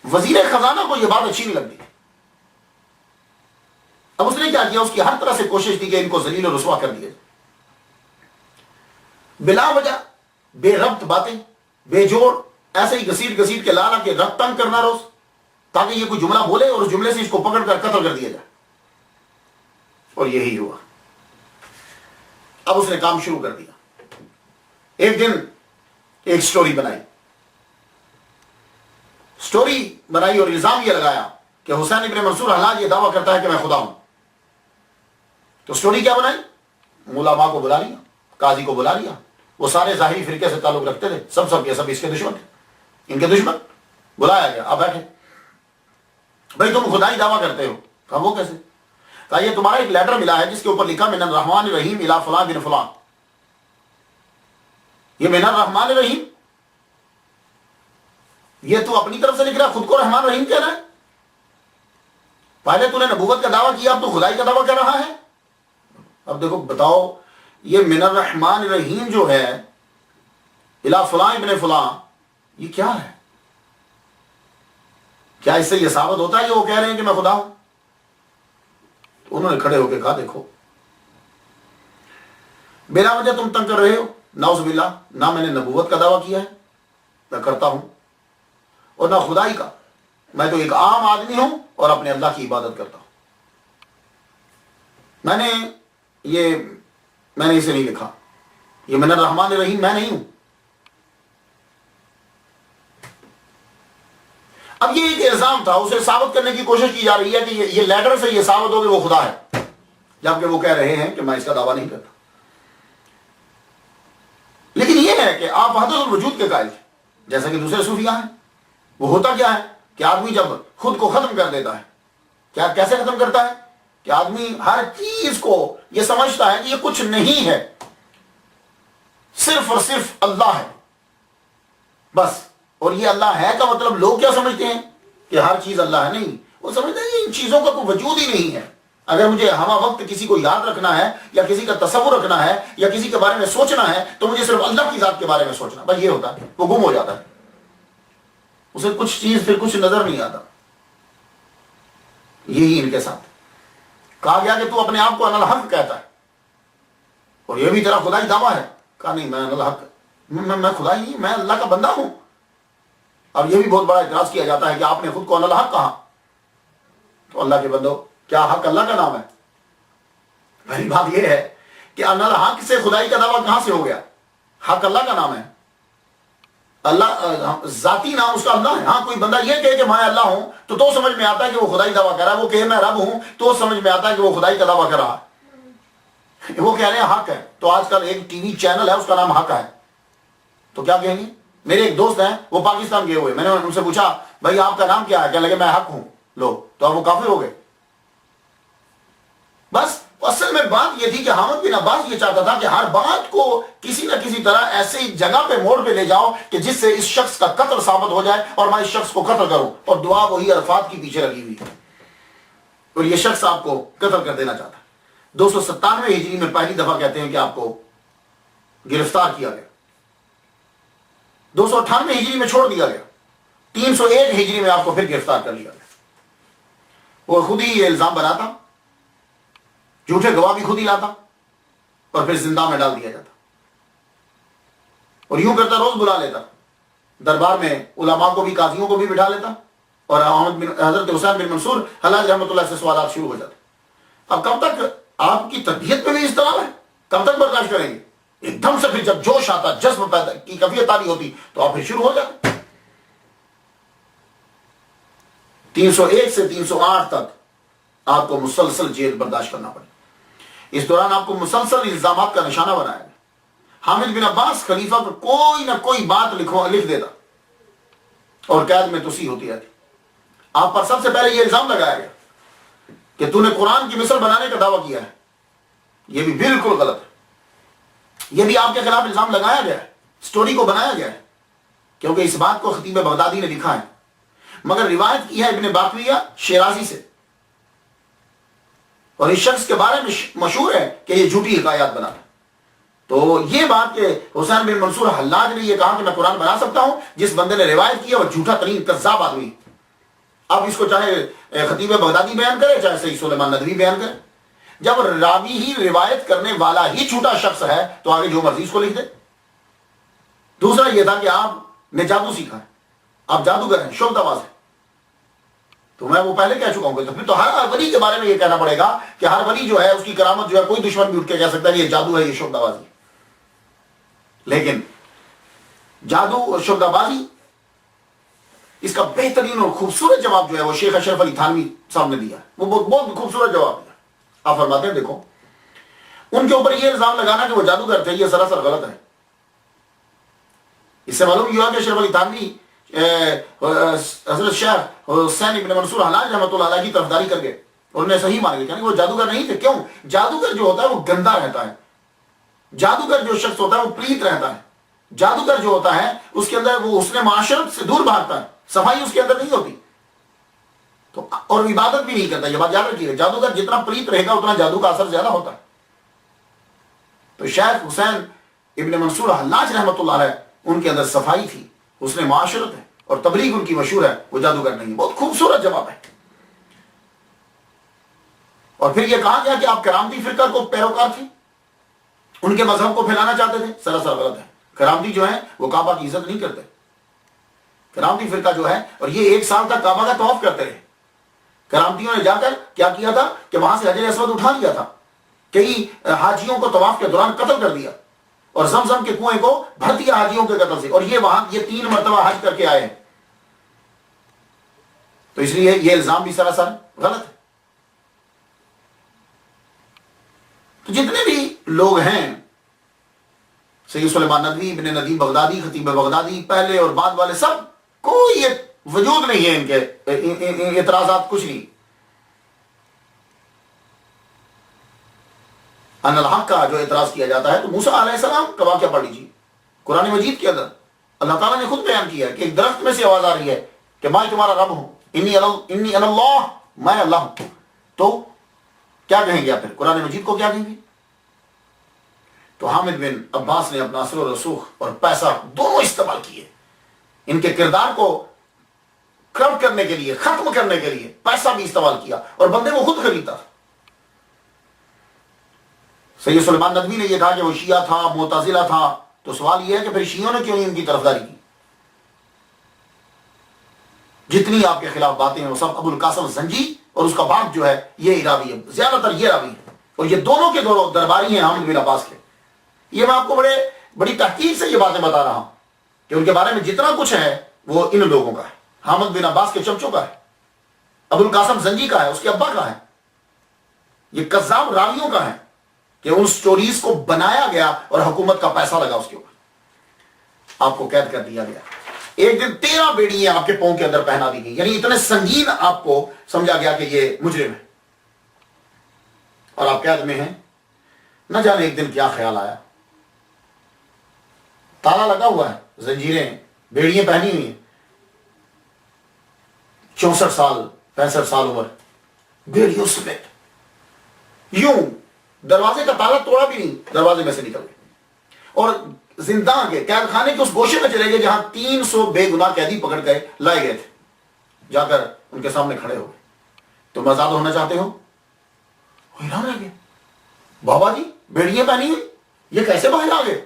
وزیر خزانہ کو یہ بات اچھی نہیں لگتی. اب اس نے کیا کیا, اس کی ہر طرح سے کوشش کی کہ ان کو ذلیل و رسوا کر دیا. بلا وجہ بے ربط باتیں, بے جوڑ, ایسے ہی گھسیٹ گھسیٹ کے لانا کہ رب تنگ کرنا روز, تاکہ یہ کوئی جملہ بولے اور اس جملے سے اس کو پکڑ کر قتل کر دیا جائے. اور یہی ہوا. اب اس نے کام شروع کر دیا. ایک دن ایک سٹوری بنائی اور الزام یہ لگایا کہ حسین ابن منصور حلاج یہ دعویٰ کرتا ہے کہ میں خدا ہوں. تو سٹوری کیا بنائی, علماء کو بلا لیا, قاضی کو بلا لیا, وہ سارے ظاہری فرقے سے تعلق رکھتے تھے, سب کے سب اس کے دشمن تھے, ان کے دشمن. بلایا گیا, آپ بیٹھے, بھائی تم خدائی دعویٰ کرتے ہو. کہا وہ کیسے؟ کہا یہ تمہارا ایک لیٹر ملا ہے جس کے اوپر لکھا من الرحمن الرحیم الی فلاں بن فلاں. یہ من الرحمن الرحیم یہ تو اپنی طرف سے لکھ رہا ہے, خود کو رحمان رحیم کہہ رہا ہے. پہلے تو نے نبوت کا دعویٰ کیا, اب تو خدائی کا دعویٰ کر رہا ہے. اب دیکھو بتاؤ, یہ من الرحمن الرحیم جو ہے الی فلاں ابن فلاں, یہ کیا ہے؟ کیا اس سے یہ ثابت ہوتا ہے کہ وہ کہہ رہے ہیں کہ میں خدا ہوں؟ تو انہوں نے کھڑے ہو کے کہا دیکھو بلا وجہ تم تنگ کر رہے ہو, نعوذ باللہ, نہ میں نے نبوت کا دعویٰ کیا ہے, میں کرتا ہوں, اور نہ خدائی کا. میں تو ایک عام آدمی ہوں اور اپنے اللہ کی عبادت کرتا ہوں. میں نے اسے نہیں لکھا. یہ من الرحمن الرحیم میں نہیں ہوں. اب یہ ایک الزام تھا, اسے ثابت کرنے کی کوشش کی جا رہی ہے کہ یہ لیٹر سے یہ ثابت ہو کہ وہ خدا ہے, جبکہ وہ کہہ رہے ہیں کہ میں اس کا دعویٰ نہیں کرتا. لیکن یہ ہے کہ آپ وحدت الوجود کے قائل ہیں, جیسا کہ دوسرے صوفیاء ہیں. وہ ہوتا کیا ہے کہ آدمی جب خود کو ختم کر دیتا ہے, کیا کیسے ختم کرتا ہے کہ آدمی ہر چیز کو یہ سمجھتا ہے کہ یہ کچھ نہیں ہے, صرف اور صرف اللہ ہے بس. اور یہ اللہ ہے کا مطلب لوگ کیا سمجھتے ہیں کہ ہر چیز اللہ ہے. نہیں, وہ سمجھتے ہیں کہ ان چیزوں کا کوئی وجود ہی نہیں ہے. اگر مجھے ہمہ وقت کسی کو یاد رکھنا ہے یا کسی کا تصور رکھنا ہے یا کسی کے بارے میں سوچنا ہے تو مجھے صرف اللہ کی ذات کے بارے میں سوچنا, بس یہ ہوتا ہے. وہ گم ہو جاتا ہے, اسے کچھ چیز پھر کچھ نظر نہیں آتا. یہی ان کے ساتھ کہا گیا کہ تو اپنے آپ کو انا الحق کہتا ہے اور یہ بھی تیرا خدائی دعویٰ ہے. کہا نہیں, میں انا الحق, میں خدا ہی نہیں, میں اللہ کا بندہ ہوں. اب یہ بھی بہت بڑا اعتراض کیا جاتا ہے کہ آپ نے خود کو انا الحق کہا. تو اللہ کے بندو, کیا حق اللہ کا نام ہے؟ پہلی بات یہ ہے کہ انا الحق سے خدائی کا دعویٰ کہاں سے ہو گیا؟ حق اللہ کا نام ہے. اللہ ذاتی نام اس کا اللہ ہے. ہاں, کوئی بندہ یہ کہے کہ میں اللہ ہوں تو سمجھ میں آتا ہے کہ وہ خدائی دعویٰ کر رہا ہے. وہ کہے میں رب ہوں تو سمجھ میں آتا ہے کہ وہ خدائی کا دعویٰ کر رہا ہے. وہ کہہ رہے ہیں حق ہے. تو آج کل ایک ٹی وی چینل ہے, اس کا نام حق ہے, تو کیا کہیں گے؟ میرے ایک دوست ہیں, وہ پاکستان گئے ہوئے, میں نے ان سے پوچھا بھائی آپ کا نام کیا ہے؟ کہنے لگے میں حق ہوں. لو, تو اب وہ کافر ہو گئے. بس اصل میں بات یہ تھی کہ حامد بن عباس یہ چاہتا تھا کہ ہر بات کو کسی نہ کسی طرح ایسی جگہ پہ موڑ پہ لے جاؤ کہ جس سے اس شخص کا قتل ثابت ہو جائے اور میں اس شخص کو قتل کروں, اور دعا وہی عرفات کی پیچھے لگی ہوئی ہے, اور یہ شخص آپ کو قتل کر دینا چاہتا ہے. 297 ہجری میں پہلی دفعہ کہتے ہیں کہ آپ کو گرفتار کیا گیا. 298 ہجری میں چھوڑ دیا گیا. 301 ہجری میں آپ کو پھر گرفتار کر لیا گیا. وہ خود ہی یہ الزام بناتا, جھوٹے گواہ بھی خود ہی لاتا اور پھر زندہ میں ڈال دیا جاتا. اور یوں کرتا, روز بلا لیتا دربار میں, علماء کو بھی, قاضیوں کو بھی بٹھا لیتا, اور حضرت حسین بن منصور حلاج رحمۃ اللہ سے سوالات شروع ہو جاتے. اب کب تک آپ کی طبیعت میں بھی اس طرح ہے, کب تک برداشت کریں گے؟ ایک دم سے پھر جب جوش آتا, جذب پیدا کی کیفیت تاری ہوتی تو آپ پھر شروع ہو جاتے. 301 سے 308 تک آپ کو مسلسل جیل برداشت کرنا پڑے. اس دوران آپ کو مسلسل الزامات کا نشانہ بنایا گیا. حامد بن عباس خلیفہ کو کوئی نہ کوئی بات لکھ دیتا اور قید میں توسیع ہوتی رہتی. آپ پر سب سے پہلے یہ الزام لگایا گیا کہ تو نے قرآن کی مثل بنانے کا دعویٰ کیا ہے. یہ بھی بالکل غلط ہے. یہ بھی آپ کے خلاف الزام لگایا گیا ہے, سٹوری کو بنایا گیا ہے, کیونکہ اس بات کو خطیب بغدادی نے لکھا ہے, مگر روایت کی ہے ابن باقویہ شیرازی سے, اور اس شخص کے بارے میں مشہور ہے کہ یہ جھوٹی حکایات بناتا. تو یہ بات کہ حسین بن منصور حلاج نے یہ کہا کہ میں قرآن بنا سکتا ہوں, جس بندے نے روایت کی ہے وہ جھوٹا ترین کذاب آدمی. اب اس کو چاہے خطیب بغدادی بیان کرے, چاہے سید سلیمان ندوی بیان کرے, جب راوی ہی روایت کرنے والا ہی جھوٹا شخص ہے تو آگے جو مرضی اس کو لکھ دے. دوسرا یہ تھا کہ آپ نے جادو سیکھا ہے, آپ جادوگر ہیں, شعبدہ باز ہیں. تو میں وہ پہلے کہہ چکا ہوں کہ تو پھر تو ہر ولی کے بارے میں یہ کہنا پڑے گا کہ ہر ولی جو ہے اس کی کرامت جو ہے کوئی دشمن بھی اٹھ کے کہہ سکتا ہے یہ جادو ہے, یہ شعبدہ بازی. لیکن جادو اور شعبدہ بازی, اس کا بہترین اور خوبصورت جواب جو ہے وہ شیخ اشرف علی تھانوی صاحب نے دیا. وہ بہت خوبصورت جواب دیا. آپ فرماتے ہیں دیکھو, ان کے اوپر یہ الزام لگانا کہ وہ جادوگر تھے یہ سراسر غلط ہے. اس سے معلوم یہ ہوا کہ اشرف علی تھانوی حضرت شیخ حسین ابن منصور حلاج رحمۃ اللہ علیہ کی طرفداری کر گئے, انہوں نے صحیح مان لیا کہ وہ جادوگر نہیں تھے. کیوں؟ جادوگر جو ہوتا ہے وہ گندا رہتا ہے, جادوگر جو شخص ہوتا ہے وہ پلیت رہتا ہے, جادوگر جو ہوتا ہے اس کے اندر وہ حسن معاشرت سے دور بھاگتا ہے, صفائی اس کے اندر نہیں ہوتی, تو اور عبادت بھی نہیں کرتا. یہ بات یاد رکھیے, جادوگر جتنا پلیت رہے گا اتنا جادو کا اثر زیادہ ہوتا ہے. تو شیخ حسین ابن منصور حلاج رحمۃ اللہ علیہ ان کے اندر صفائی تھی, اس نے معاشرت ہے, اور تبلیغ ان کی مشہور ہے, وہ جادوگر نہیں. بہت خوبصورت جواب ہے. اور پھر یہ کہا گیا کہ آپ کرامتی فرقہ کو پیروکار تھے, ان کے مذہب کو پھیلانا چاہتے تھے, سراسر غلط ہے. کرامتی جو ہیں وہ کعبہ کی عزت نہیں کرتے, کرامتی فرقہ جو ہے، اور یہ 1 سال تک کعبہ کا طواف کرتے رہے. کرامتیوں نے جا کر کیا کیا تھا کہ وہاں سے حجر اسود اٹھا لیا تھا، کئی حاجیوں کو طواف کے دوران قتل کر دیا، اور زمزم کے کنویں کو بھر دیا حاجیوں کے قتل سے، اور یہ وہاں یہ 3 مرتبہ حج کر کے آئے ہیں. تو اس لیے یہ الزام بھی سراسر غلط ہے. تو جتنے بھی لوگ ہیں، سید سلیمان ندوی، ابن ندیم بغدادی، خطیب بغدادی، پہلے اور بعد والے، سب کوئی وجود نہیں ہے ان کے اعتراضات، کچھ نہیں. ان الحق کا جو اعتراض کیا جاتا ہے، تو موسیٰ علیہ السلام کا واقعہ پڑھ لیجیے قرآن مجید کے اندر. اللہ تعالیٰ نے خود بیان کیا ہے کہ ایک درخت میں سے آواز آ رہی ہے کہ میں تمہارا رب ہوں، انی انا اللہ، میں اللہ ہوں. تو کیا کہیں گے آپ پھر؟ قرآن مجید کو کیا کہیں گے؟ تو حامد بن عباس نے اپنا اثر و رسوخ اور پیسہ دونوں استعمال کیے، ان کے کردار کو کرپٹ کرنے کے لیے، ختم کرنے کے لیے پیسہ بھی استعمال کیا، اور بندے وہ خود خریدتا. سید سلیمان ندوی نے یہ کہا کہ وہ شیعہ تھا، معتزلہ تھا. تو سوال یہ ہے کہ پھر شیعوں نے کیوں نہیں ان کی طرفداری کی؟ جتنی آپ کے خلاف باتیں ہیں وہ سب ابو القاسم زنجی اور اس کا باپ جو ہے یہ راوی ہے، زیادہ تر یہ راوی ہے، اور یہ دونوں کے دونوں درباری ہیں حامد بن عباس کے. یہ میں آپ کو بڑی تحقیق سے یہ باتیں بتا رہا ہوں کہ ان کے بارے میں جتنا کچھ ہے وہ ان لوگوں کا ہے، حامد بن عباس کے چمچوں کا ہے، ابو القاسم زنجی کا ہے، اس کے ابا کا ہے. یہ کذاب راویوں کا ہے کہ ان سٹوریز کو بنایا گیا اور حکومت کا پیسہ لگا اس کے اوپر، آپ کو قید کر دیا گیا. ایک دن 13 بیڑیاں آپ کے پاؤں کے اندر پہنا دی گئی، یعنی اتنے سنگین آپ کو سمجھا گیا کہ یہ مجرم ہے، اور آپ قید میں ہیں. نہ جانے ایک دن کیا خیال آیا، تالا لگا ہوا ہے، زنجیریں، بیڑیاں پہنی ہوئی ہیں، 64 سال 65 سال عمر، بیڑیوں سمیت یوں دروازے کا تالا توڑا بھی نہیں، دروازے میں سے نکل گئے، اور زندان کے قید خانے کے اس گوشے میں چلے گئے جہاں 300 بے گناہ قیدی پکڑ گئے لائے گئے تھے. جا کر ان کے سامنے کھڑے ہو گئے. تم آزاد ہونا چاہتے ہو؟ حیران رہ گئے، بابا جی بیڑیاں پہنی ہوئی، یہ کیسے باہر آ گئے؟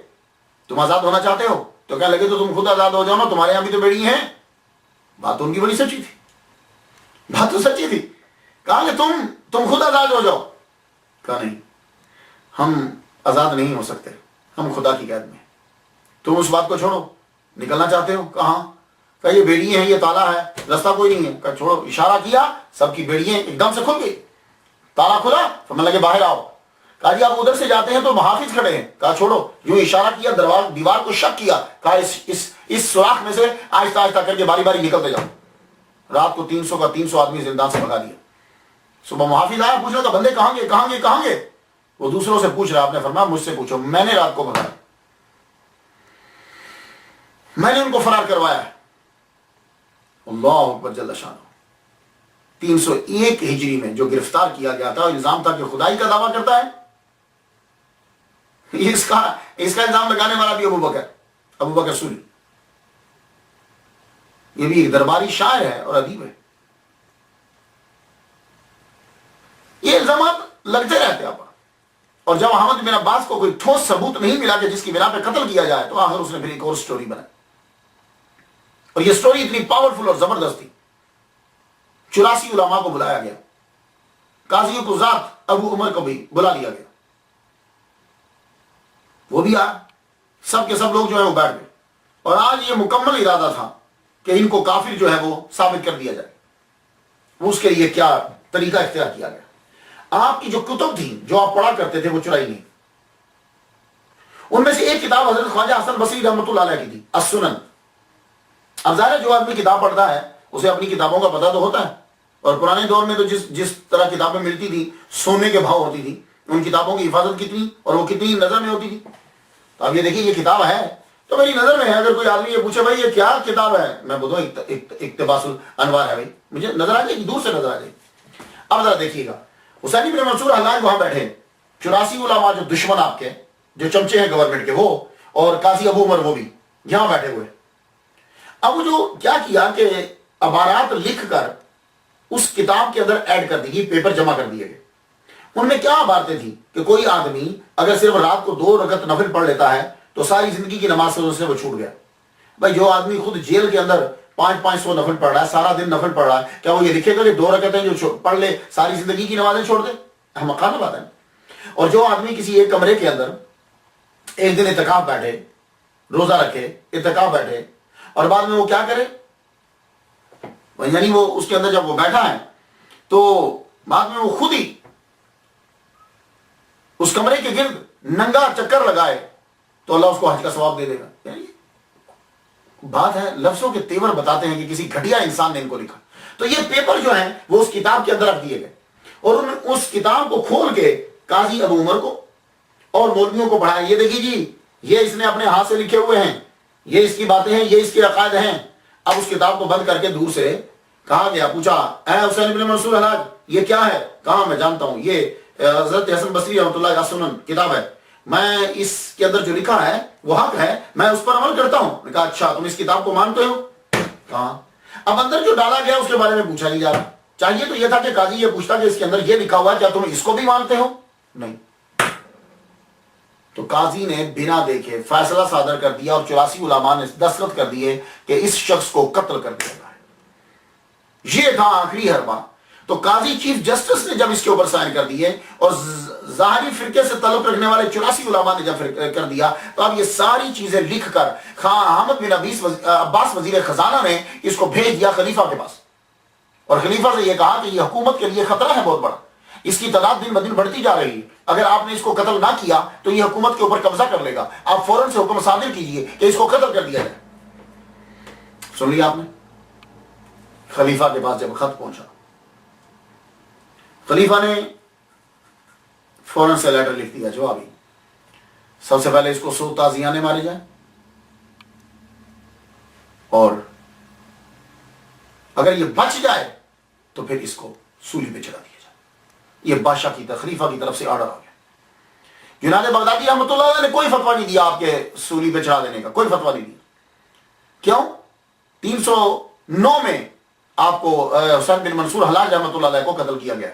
تم آزاد ہونا چاہتے ہو؟ تو کہنے لگے تو تم خود آزاد ہو جاؤ نا، تمہارے یہاں بھی تو بیڑی ہیں. بات تو ان کی بڑی سچی تھی، بات تو سچی تھی. کہا کہ تم خود آزاد ہو جاؤ. کہا نہیں، ہم آزاد نہیں ہو سکتے، ہم خدا کی قید میں. تم اس بات کو چھوڑو، نکلنا چاہتے ہو؟ کہاں؟ کہا یہ بیڑیاں ہیں، یہ تالا ہے، رستہ کوئی نہیں ہے. کہا چھوڑو. اشارہ کیا، سب کی بیڑیاں ایک دم سے کھل گئی، تالا کھلا، سمجھ لگے باہر آؤ. کہا جی آپ ادھر سے جاتے ہیں تو محافظ کھڑے ہیں. کہا چھوڑو. یوں اشارہ کیا، دیوار کو شک کیا. کہا اس سوراخ میں سے آہستہ آہستہ کر کے باری باری نکلتے جاؤ. رات کو 300 آدمی زندان سے بھگا دیا. صبح محافظ آیا، پوچھ رہا تھا بندے کہاں گے کہاں گے کہاں گے؟ وہ دوسروں سے پوچھ رہا. آپ نے فرمایا مجھ سے پوچھو، میں نے رات کو بھگایا، میں نے ان کو فرار کروایا ہے. اللہ اکبر جل شانہ. 301 ہجری میں جو گرفتار کیا گیا تھا، الزام تھا کہ خدائی کا دعویٰ کرتا ہے. اس کا الزام لگانے والا بھی ابو بکر سوری. یہ بھی ایک درباری شاعر ہے اور ادیب ہے. یہ الزامات لگتے رہتے آپ. اور جب حامد بن عباس کو کوئی ٹھوس ثبوت نہیں ملا کہ جس کی بنا پہ قتل کیا جائے، تو آخر اس نے پھر ایک اور سٹوری بنائی، اور یہ سٹوری اتنی پاورفل اور زبردست تھی. 84 علماء کو بلایا گیا، قاضی کو ذات ابو عمر کو بھی بلا لیا گیا، وہ بھی آیا، سب کے سب لوگ جو ہے وہ بیٹھ گئے. اور آج یہ مکمل ارادہ تھا کہ ان کو کافر جو ہے وہ ثابت کر دیا جائے. وہ اس کے لیے کیا طریقہ اختیار کیا گیا. آپ کی جو کتب تھی جو آپ پڑھا کرتے تھے وہ چرائی نہیں. ان میں سے ایک کتاب حضرت خواجہ حسن بصری رحمۃ اللہ علیہ کی تھی، السنن. اب ظاہر جو آدمی کتاب پڑھتا ہے اسے اپنی کتابوں کا پتہ تو ہوتا ہے، اور پرانے دور میں تو جس طرح کتابیں ملتی تھی سونے کے بھاؤ ہوتی تھی، ان کتابوں کی حفاظت کتنی اور وہ کتنی نظر میں ہوتی تھی. تو اب یہ دیکھیے یہ کتاب ہے تو میری نظر میں ہے. اگر کوئی آدمی یہ پوچھے بھائی یہ کیا کتاب ہے، میں بولوں اقتباس الانوار ہے، بھائی مجھے نظر آ جائے گی، دور سے نظر آ جائے گی. اب ذرا دیکھیے گا، حسینی بن منصور حلاج وہاں بیٹھے، 84 علماء جو دشمن آپ کے، جو چمچے ہیں گورنمنٹ کے، وہ اور قاضی ابو عمر وہ بھی یہاں بیٹھے ہوئے. اب وہ جو کیا کہ عبارات لکھ کر اس کتاب کے اندر ایڈ کر دی گئی، پیپر جمع کر دیے گئے. ان میں کیا عبارتیں تھیں کہ کوئی آدمی اگر صرف رات کو 2 رکعت نفل پڑھ لیتا ہے تو ساری زندگی کی نماز سے وہ چھوٹ گیا. بھائی جو آدمی خود جیل کے اندر 500 نفل پڑھ رہا ہے, سارا دن نفل پڑھ رہا ہے, کیا وہ یہ لکھے گا کہ 2 رکعتیں جو پڑھ لے ساری زندگی کی نمازیں چھوڑ دے؟ احمقانہ بات ہے. اور جو آدمی کسی ایک کمرے کے اندر ایک دن اعتکاف بیٹھے, روزہ رکھے, اعتکاف بیٹھے, اور بعد میں وہ کیا کرے, یعنی وہ اس کے اندر جب وہ بیٹھا ہے تو بعد میں وہ خود ہی اس کمرے کے گرد ننگا چکر لگائے تو اللہ اس کو حج کا ثواب دے دے گا. یعنی بات ہے, لفظوں کے تیور بتاتے ہیں کہ کسی گھٹیا انسان نے ان کو لکھا. تو یہ پیپر جو ہیں وہ اس کتاب کے اندر رکھ دیے گئے, اور انہوں نے اس کتاب کو کھول کے قاضی ابو عمر کو اور مولویوں کو پڑھایا, یہ دیکھیے جی یہ اس نے اپنے ہاتھ سے لکھے ہوئے ہیں, یہ اس کی باتیں ہیں, یہ اس کے عقائد ہیں. اب اس کتاب کو بند کر کے دور سے کہا گیا, پوچھا اے حسین بن منصور حلاج یہ کیا ہے؟ کہا میں جانتا ہوں, یہ حضرت حسن بصری رحمۃ اللہ علیہ سنن کتاب ہے, میں اس کے اندر جو لکھا ہے وہ حق ہے, میں اس پر عمل کرتا ہوں. نے کہا اچھا تم اس کتاب کو مانتے ہو؟ کہا. اب اندر جو ڈالا گیا اس کے بارے میں پوچھا نہیں جا رہا. چاہیے تو یہ تھا کہ قاضی یہ پوچھتا کہ اس کے اندر یہ لکھا ہوا ہے, کیا تم اس کو بھی مانتے ہو؟ نہیں. تو قاضی نے بنا دیکھے فیصلہ صادر کر دیا, اور 84 علماء نے دستخط کر دیے کہ اس شخص کو قتل کر دیا جائے. یہ تھا آخری حربہ. تو قاضی چیف جسٹس نے جب اس کے اوپر سائن کر دیے اور ظاہری فرقے سے تعلق رکھنے والے 84 علماء نے جب کر دیا, تو اب یہ ساری چیزیں لکھ کر خان احمد بن عباس وزیر خزانہ نے اس کو بھیج دیا خلیفہ کے پاس, اور خلیفہ سے یہ کہا کہ یہ حکومت کے لیے خطرہ ہے بہت بڑا, اس کی تعداد دن بدن بڑھتی جا رہی ہے, اگر آپ نے اس کو قتل نہ کیا تو یہ حکومت کے اوپر قبضہ کر لے گا, آپ فوراً سے حکم صادر کیجئے کہ اس کو قتل کر دیا جائے. سن لیا آپ نے؟ خلیفہ کے پاس جب خط پہنچا, خلیفہ نے فوراً سے لیٹر لکھ دیا جوابی, سب سے پہلے اس کو 100 تازیانے مارے جائیں, اور اگر یہ بچ جائے تو پھر اس کو سولی پہ چڑھا دیا جائے. یہ بادشاہ کی خلیفہ کی طرف سے آرڈر آ گیا. جنید بغدادی رحمۃ اللہ علیہ نے کوئی فتویٰ نہیں دیا آپ کے سولی پہ چڑھا دینے کا, کوئی فتویٰ نہیں دیا. کیوں؟ 309 میں آپ کو حسین بن منصور حلاج رحمۃ اللہ علیہ کو قتل کیا گیا,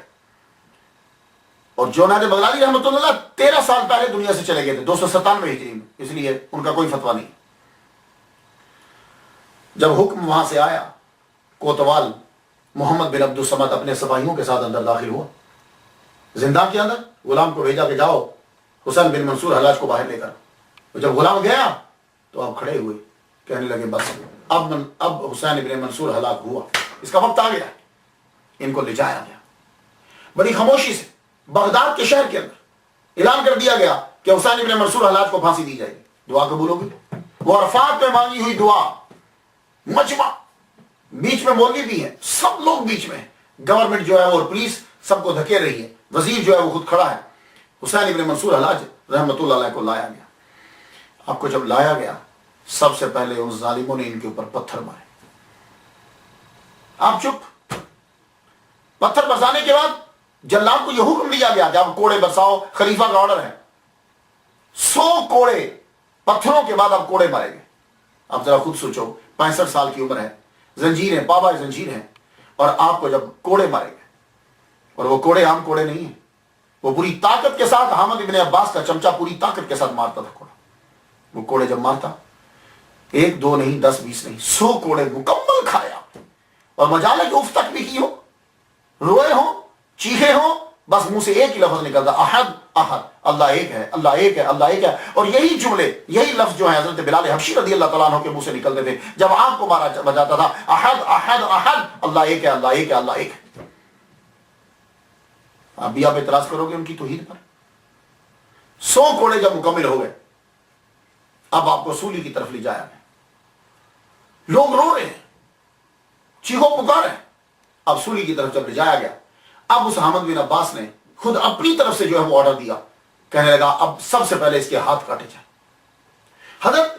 اور جنید بغدادی رحمۃ اللہ علیہ 13 سال پہلے دنیا سے چلے گئے تھے 297 ہجری میں, اس لیے ان کا کوئی فتویٰ نہیں. جب حکم وہاں سے آیا, کوتوال محمد بن عبد الصمد اپنے سپاہیوں کے ساتھ اندر داخل ہوا, زندان کے اندر غلام کو بھیجا کہ جاؤ حسین بن منصور حلاج کو باہر لے کر. جب غلام گیا تو آپ کھڑے ہوئے, کہنے لگے بس اب حسین بن منصور ہلاک ہوا, اس کا وقت آ گیا. ان کو لے جایا گیا بڑی خاموشی سے, بغداد کے شہر کے اندر اعلان کر دیا گیا کہ حسین بن منصور حلاج کو پھانسی دی جائے گی. دعا قبول ہوگی. وہ عرفات میں مانگی ہوئی دعا, مجمع, بیچ میں مولوی بھی ہیں, سب لوگ بیچ میں, گورنمنٹ جو ہے اور پولیس سب کو دھکے رہی ہے, وزیر جو ہے وہ خود کھڑا ہے. حسین بن منصور حلاج رحمۃ اللہ علیہ کو لایا گیا. آپ کو جب لایا گیا, سب سے پہلے ان ظالموں نے ان کے اوپر پتھر مارے. آپ چپ. پتھر برسانے کے بعد جلاد کو یہ حکم دیا گیا کہ آپ کوڑے برساؤ, خلیفہ کا آرڈر ہے. 100 کوڑے پتھروں کے بعد آپ کوڑے مارے گئے. آپ ذرا خود سوچو, 65 سال کی عمر ہے, زنجیر ہیں, پابا زنجیر ہیں, اور آپ کو جب کوڑے مارے گئے, اور وہ کوڑے عام کوڑے نہیں ہیں, وہ پوری طاقت کے ساتھ حامد ابن عباس کا چمچہ پوری طاقت کے ساتھ مارتا تھا کوڑا. وہ کوڑے جب مارتا, 1 2 نہیں, 10 20 نہیں, 100 کوڑے مکمل کھایا. اور مجال ہے کہ اف تک بھی کی ہو, روئے ہوں, چیخے ہوں, بس منہ سے ایک ہی لفظ نکلتا, احد احد, اللہ ایک ہے, اللہ ایک ہے, اللہ ایک ہے. اور یہی جملے, یہی لفظ جو ہیں حضرت بلال حبشی رضی اللہ تعالیٰ عنہ کے منہ سے نکلتے تھے جب آپ کو مارا جاتا تھا, احد احد احد, اللہ ایک ہے, اللہ ایک ہے, اللہ ایک ہے. آپ بھی آپ اعتراض کرو گے ان کی توحید پر. 100 کوڑے جب مکمل ہو گئے, اب آپ کو سولی کی طرف لے جایا گیا. لوگ رو رہے ہیں, چیخو پکار ہیں. اب سولی کی طرف جب لے جایا گیا, اب اس حامد بن عباس نے خود اپنی طرف سے جو ہے وہ آرڈر دیا, کہنے لگا اب سب سے پہلے اس کے ہاتھ کاٹے جائیں. حضرت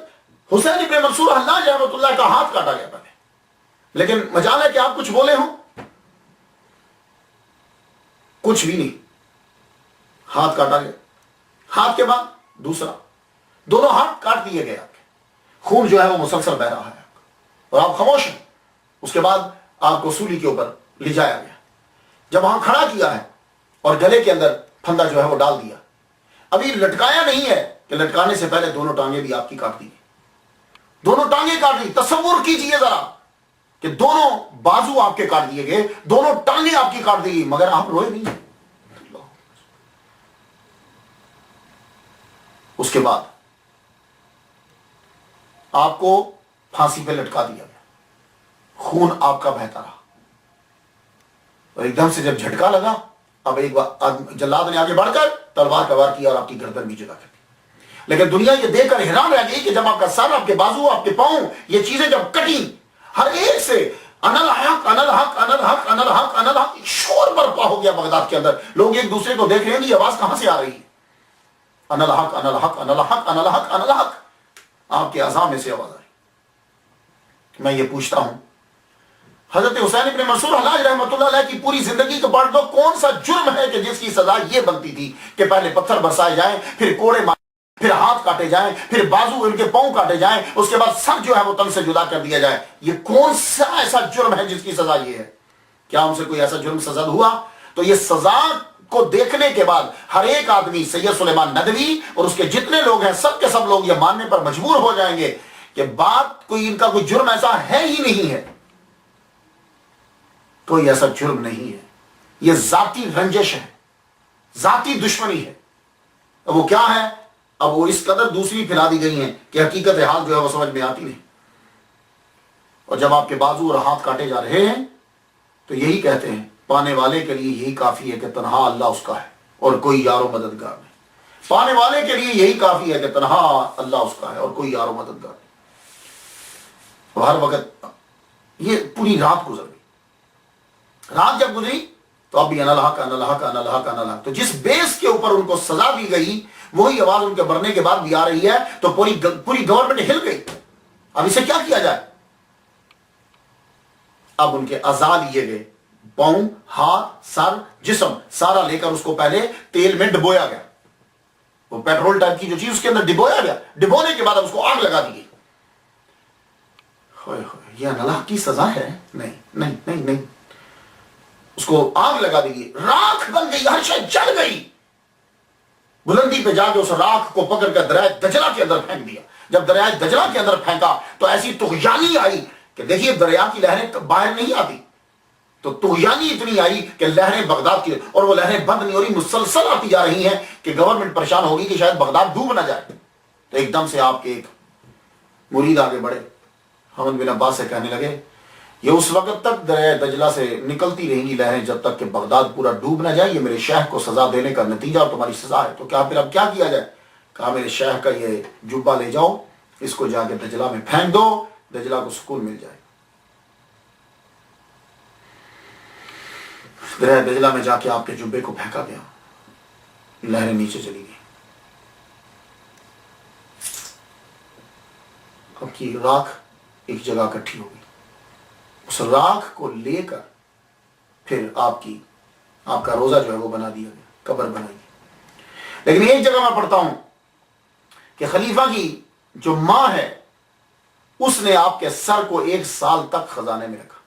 حسین بن منصور حلاج رحمۃ اللہ کا ہاتھ کاٹا گیا پہلے, لیکن مجال ہے کہ آپ کچھ بولے ہوں, کچھ بھی نہیں. ہاتھ کاٹا گیا, ہاتھ کے بعد دوسرا, دونوں ہاتھ کاٹ دیے گئے. آپ کے خون جو ہے وہ مسلسل بہ رہا ہے, اور آپ خاموش ہیں. اس کے بعد آپ کو سولی کے اوپر لے جایا گیا. جب وہاں کھڑا کیا ہے اور گلے کے اندر پھندا جو ہے وہ ڈال دیا, ابھی لٹکایا نہیں ہے کہ لٹکانے سے پہلے دونوں ٹانگیں بھی آپ کی کاٹ دی. دونوں ٹانگیں کاٹ دی. تصور کیجئے ذرا, کہ دونوں بازو آپ کے کاٹ دیے گئے, دونوں ٹانگیں آپ کی کاٹ دی گئی, مگر آپ روئے نہیں. اس کے بعد آپ کو پھانسی پہ لٹکا دیا گیا, خون آپ کا بہتا رہا, اور ایک دم سے جب جھٹکا لگا, اب ایک بار جلاد نے آگے بڑھ کر تلوار کا وار کیا اور آپ کی گردن بھی جدا کر دی. لیکن دنیا یہ دیکھ کر حیران رہ گئی کہ جب آپ کا سر, آپ کے بازو, آپ کے پاؤں, یہ چیزیں جب کٹی, ہر ایک سے انا الحق انا الحق انا الحق انا الحق انا الحق شور برپا ہو گیا بغداد کے اندر. لوگ ایک دوسرے کو دیکھ رہے ہیں, یہ آواز کہاں سے آ رہی ہے؟ انا الحق انا الحق انا الحق انا الحق انا الحق, آپ کے اعضاء میں سے آواز آ رہی. میں یہ پوچھتا ہوں, حضرت حسین ابن منصور حلاج رحمۃ اللہ علیہ کی پوری زندگی کو پڑھ دو, کون سا جرم ہے کہ جس کی سزا یہ بنتی تھی کہ پہلے پتھر برسائے جائیں, پھر کوڑے مارے, پھر ہاتھ کاٹے جائیں, پھر بازو ان کے پاؤں کاٹے جائیں, اس کے بعد سر جو ہے وہ تن سے جدا کر دیا جائے. یہ کون سا ایسا جرم ہے جس کی سزا یہ ہے؟ کیا ان سے کوئی ایسا جرم سزا ہوا؟ تو یہ سزا کو دیکھنے کے بعد ہر ایک آدمی, سید سلیمان ندوی اور اس کے جتنے لوگ ہیں, سب کے سب لوگ یہ ماننے پر مجبور ہو جائیں گے کہ بات کوئی, ان کا کوئی جرم ایسا ہے ہی نہیں ہے, کوئی ایسا جرم نہیں ہے. یہ ذاتی رنجش ہے, ذاتی دشمنی ہے. اب وہ کیا ہے؟ اب وہ اس قدر دوسری پھیلا دی گئی ہیں کہ حقیقت حال جو ہے وہ سمجھ میں آتی نہیں. اور جب آپ کے بازو اور ہاتھ کاٹے جا رہے ہیں تو یہی کہتے ہیں, پانے والے کے لیے یہی کافی ہے کہ تنہا اللہ اس کا ہے اور کوئی یار و مددگار نہیں. پانے والے کے لیے یہی کافی ہے کہ تنہا اللہ اس کا ہے اور کوئی یار و مددگار نہیں. ہر وقت یہ پوری رات گزر گئی. رات جب گزری تو اب بھی انا الحق انا الحق انا الحق انا الحق. تو جس بیس کے اوپر ان کو سزا دی گئی وہی آواز ان کے مرنے کے بعد بھی آ رہی ہے, تو پوری گورنمنٹ ہل گئی. اب اسے کیا کیا جائے؟ اب ان کے اعضاء لیے گئے, پاؤں, ہاتھ, سر, جسم سارا لے کر اس کو پہلے تیل میں ڈبویا گیا. وہ پیٹرول ٹائپ کی جو چیز اس کے اندر ڈبویا گیا. ڈبونے کے بعد اب اس کو آگ لگا دی گئی. یہ اللہ کی سزا ہے؟ نہیں نہیں نہیں نہیں. اس کو آگ لگا دی گئی, راکھ بن گئی, ہر شے جل گئی. بلندی پہ جا کے اس راکھ کو پکڑ کر دریائے دجلہ کے اندر پھینک دیا. جب دریائے دجلہ کے اندر پھینکا تو ایسی طغیانی آئی کہ دیکھیے دریا کی لہریں باہر نہیں آتی, تو طغیانی اتنی آئی کہ لہریں بغداد کی, اور وہ لہریں بند نہیں ہو رہی, مسلسل آتی جا رہی ہیں کہ گورنمنٹ پریشان ہوگی کہ شاید بغداد ڈوب نہ جائے. تو ایک دم سے آپ کے ایک مرید آگے بڑھے, حمد بن عباس سے کہنے لگے, یہ اس وقت تک دریائے دجلہ سے نکلتی رہیں گی لہریں جب تک کہ بغداد پورا ڈوب نہ جائے. یہ میرے شیخ کو سزا دینے کا نتیجہ اور تمہاری سزا ہے. تو کیا پھر اب کیا کیا جائے؟ کہا میرے شیخ کا یہ جبہ لے جاؤ, اس کو جا کے دجلہ میں پھینک دو, دجلہ کو سکون مل جائے. دریائے دجلہ میں جا کے آپ کے جبے کو پھینکا گیا, لہریں نیچے چلی گئی. اب کی راکھ ایک جگہ اکٹھی ہو گئی. اس راکھ کو لے کر پھر آپ کا روزہ جو ہے وہ بنا دیا گیا, قبر بنائی گئی. لیکن ایک جگہ میں پڑھتا ہوں کہ خلیفہ کی جو ماں ہے اس نے آپ کے سر کو 1 سال تک خزانے میں رکھا.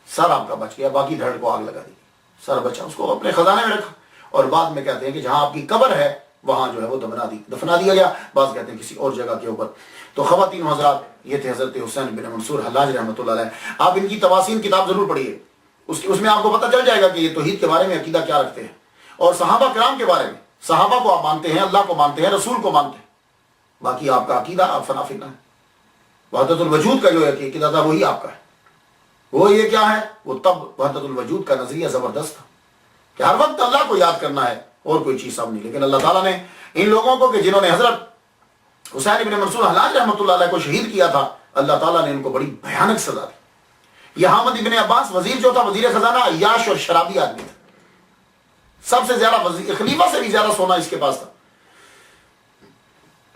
سر آپ کا بچ گیا, باقی دھڑ کو آگ لگا دی, سر بچا, اس کو اپنے خزانے میں رکھا. اور بعد میں کہتے ہیں کہ جہاں آپ کی قبر ہے وہاں جو ہے وہ دفنا دیا گیا. بعض کہتے ہیں کسی اور جگہ کے اوپر. تو خواتین و حضرات, یہ تھے حضرت حسین بن منصور حلاج رحمۃ اللہ علیہ. آپ ان کی تواسین کتاب ضرور پڑھیے, اس میں آپ کو پتہ چل جائے گا کہ یہ توحید کے بارے میں عقیدہ کیا رکھتے ہیں, اور صحابہ کرام کے بارے میں. صحابہ کو آپ مانتے ہیں, اللہ کو مانتے ہیں, رسول کو مانتے ہیں, باقی آپ کا عقیدہ آپ فنا فنا ہے. وحدت الوجود کا جو عقیدہ تھا وہی آپ کا ہے. وہ یہ کیا ہے؟ وہ تب وحدت الوجود کا نظریہ زبردست تھا کہ ہر وقت اللہ کو یاد کرنا ہے اور کوئی چیز سب نہیں. لیکن اللہ تعالیٰ نے ان لوگوں کو کہ جنہوں نے حضرت حسین بن منصور حلاج رحمۃ اللہ علیہ کو شہید کیا تھا, اللہ تعالیٰ نے ان کو بڑی بھیانک سزا دی. یہ حامد ابن عباس وزیر جو تھا, وزیر خزانہ, عیاش اور شرابی آدمی تھا. سب سے زیادہ خلیفہ سے بھی زیادہ سونا اس کے پاس تھا.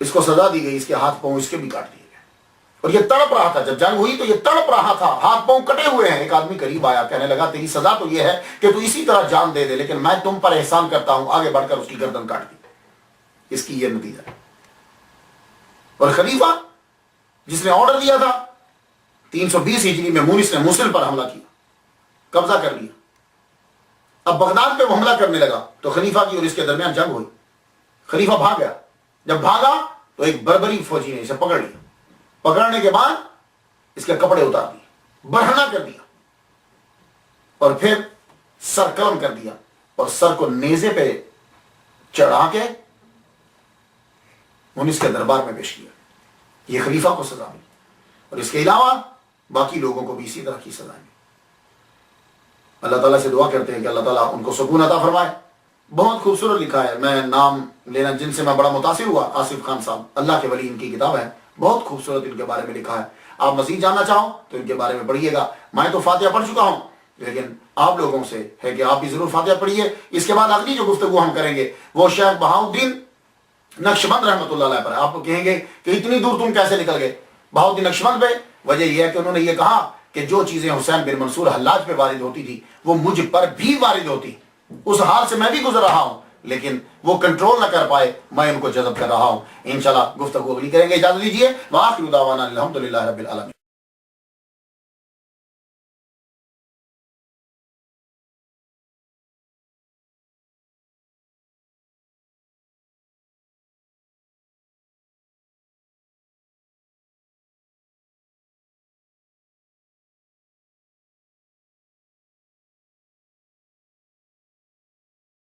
اس کو سزا دی گئی, اس کے ہاتھ پاؤں اس کے بھی کاٹ دیے گئے. اور یہ تڑپ رہا تھا, جب جنگ ہوئی تو یہ تڑپ رہا تھا, ہاتھ پاؤں کٹے ہوئے ہیں. ایک آدمی قریب آیا, کہنے لگا تیری سزا تو یہ ہے کہ تو اسی طرح جان دے دے, لیکن میں تم پر احسان کرتا ہوں. آگے بڑھ کر اس کی گردن کاٹ دی. اس کی یہ نتیجہ ہے. اور خلیفہ جس نے آرڈر دیا تھا 320 ہجری میں مونس نے موصل پر حملہ کیا, قبضہ کر لیا. اب بغداد پہ وہ حملہ کرنے لگا تو خلیفہ کی اور اس کے درمیان جنگ ہوئی. خلیفہ بھاگ گیا. جب بھاگا تو ایک بربری فوجی نے اسے پکڑ لیا. پکڑنے کے بعد اس کے کپڑے اتار دیے، برہنہ کر دیا، اور پھر سر قلم کر دیا اور سر کو نیزے پہ چڑھا کے اس کے دربار میں پیش کیا۔ یہ خلیفہ کو سزا ملی، اور اس کے علاوہ باقی لوگوں کو بھی اسی طرح کی سزا ملی۔ اللہ تعالیٰ سے دعا کرتے ہیں کہ اللہ تعالیٰ ان کو سکون عطا فرمائے۔ بہت خوبصورت لکھا ہے، میں نام لینا جن سے میں بڑا متاثر ہوا، آصف خان صاحب، اللہ کے ولی، ان کی کتاب ہے، بہت خوبصورت ان کے بارے میں لکھا ہے۔ آپ مزید جاننا چاہو تو ان کے بارے میں پڑھیے گا۔ میں تو فاتحہ پڑھ چکا ہوں، لیکن آپ لوگوں سے ہے کہ آپ بھی ضرور فاتحہ پڑھیے۔ اس کے بعد اگلی جو گفتگو ہم کریں گے وہ شیخ بہاؤالدین نقشبند رحمۃ اللہ علیہ پر۔ آپ کہیں گے کہ اتنی دور تم کیسے نکل گئے بہاؤالدین نقشبند پہ؟ وجہ یہ ہے کہ انہوں نے یہ کہا کہ جو چیزیں حسین بن منصور حلاج پہ وارد ہوتی تھی وہ مجھ پر بھی وارد ہوتی، اس حال سے میں بھی گزر رہا ہوں، لیکن وہ کنٹرول نہ کر پائے، میں ان کو جذب کر رہا ہوں۔ انشاءاللہ گفتگو اگلی کریں گے، اجازت دیجیے۔ وآخر دعوانا الحمدللہ رب العالمین۔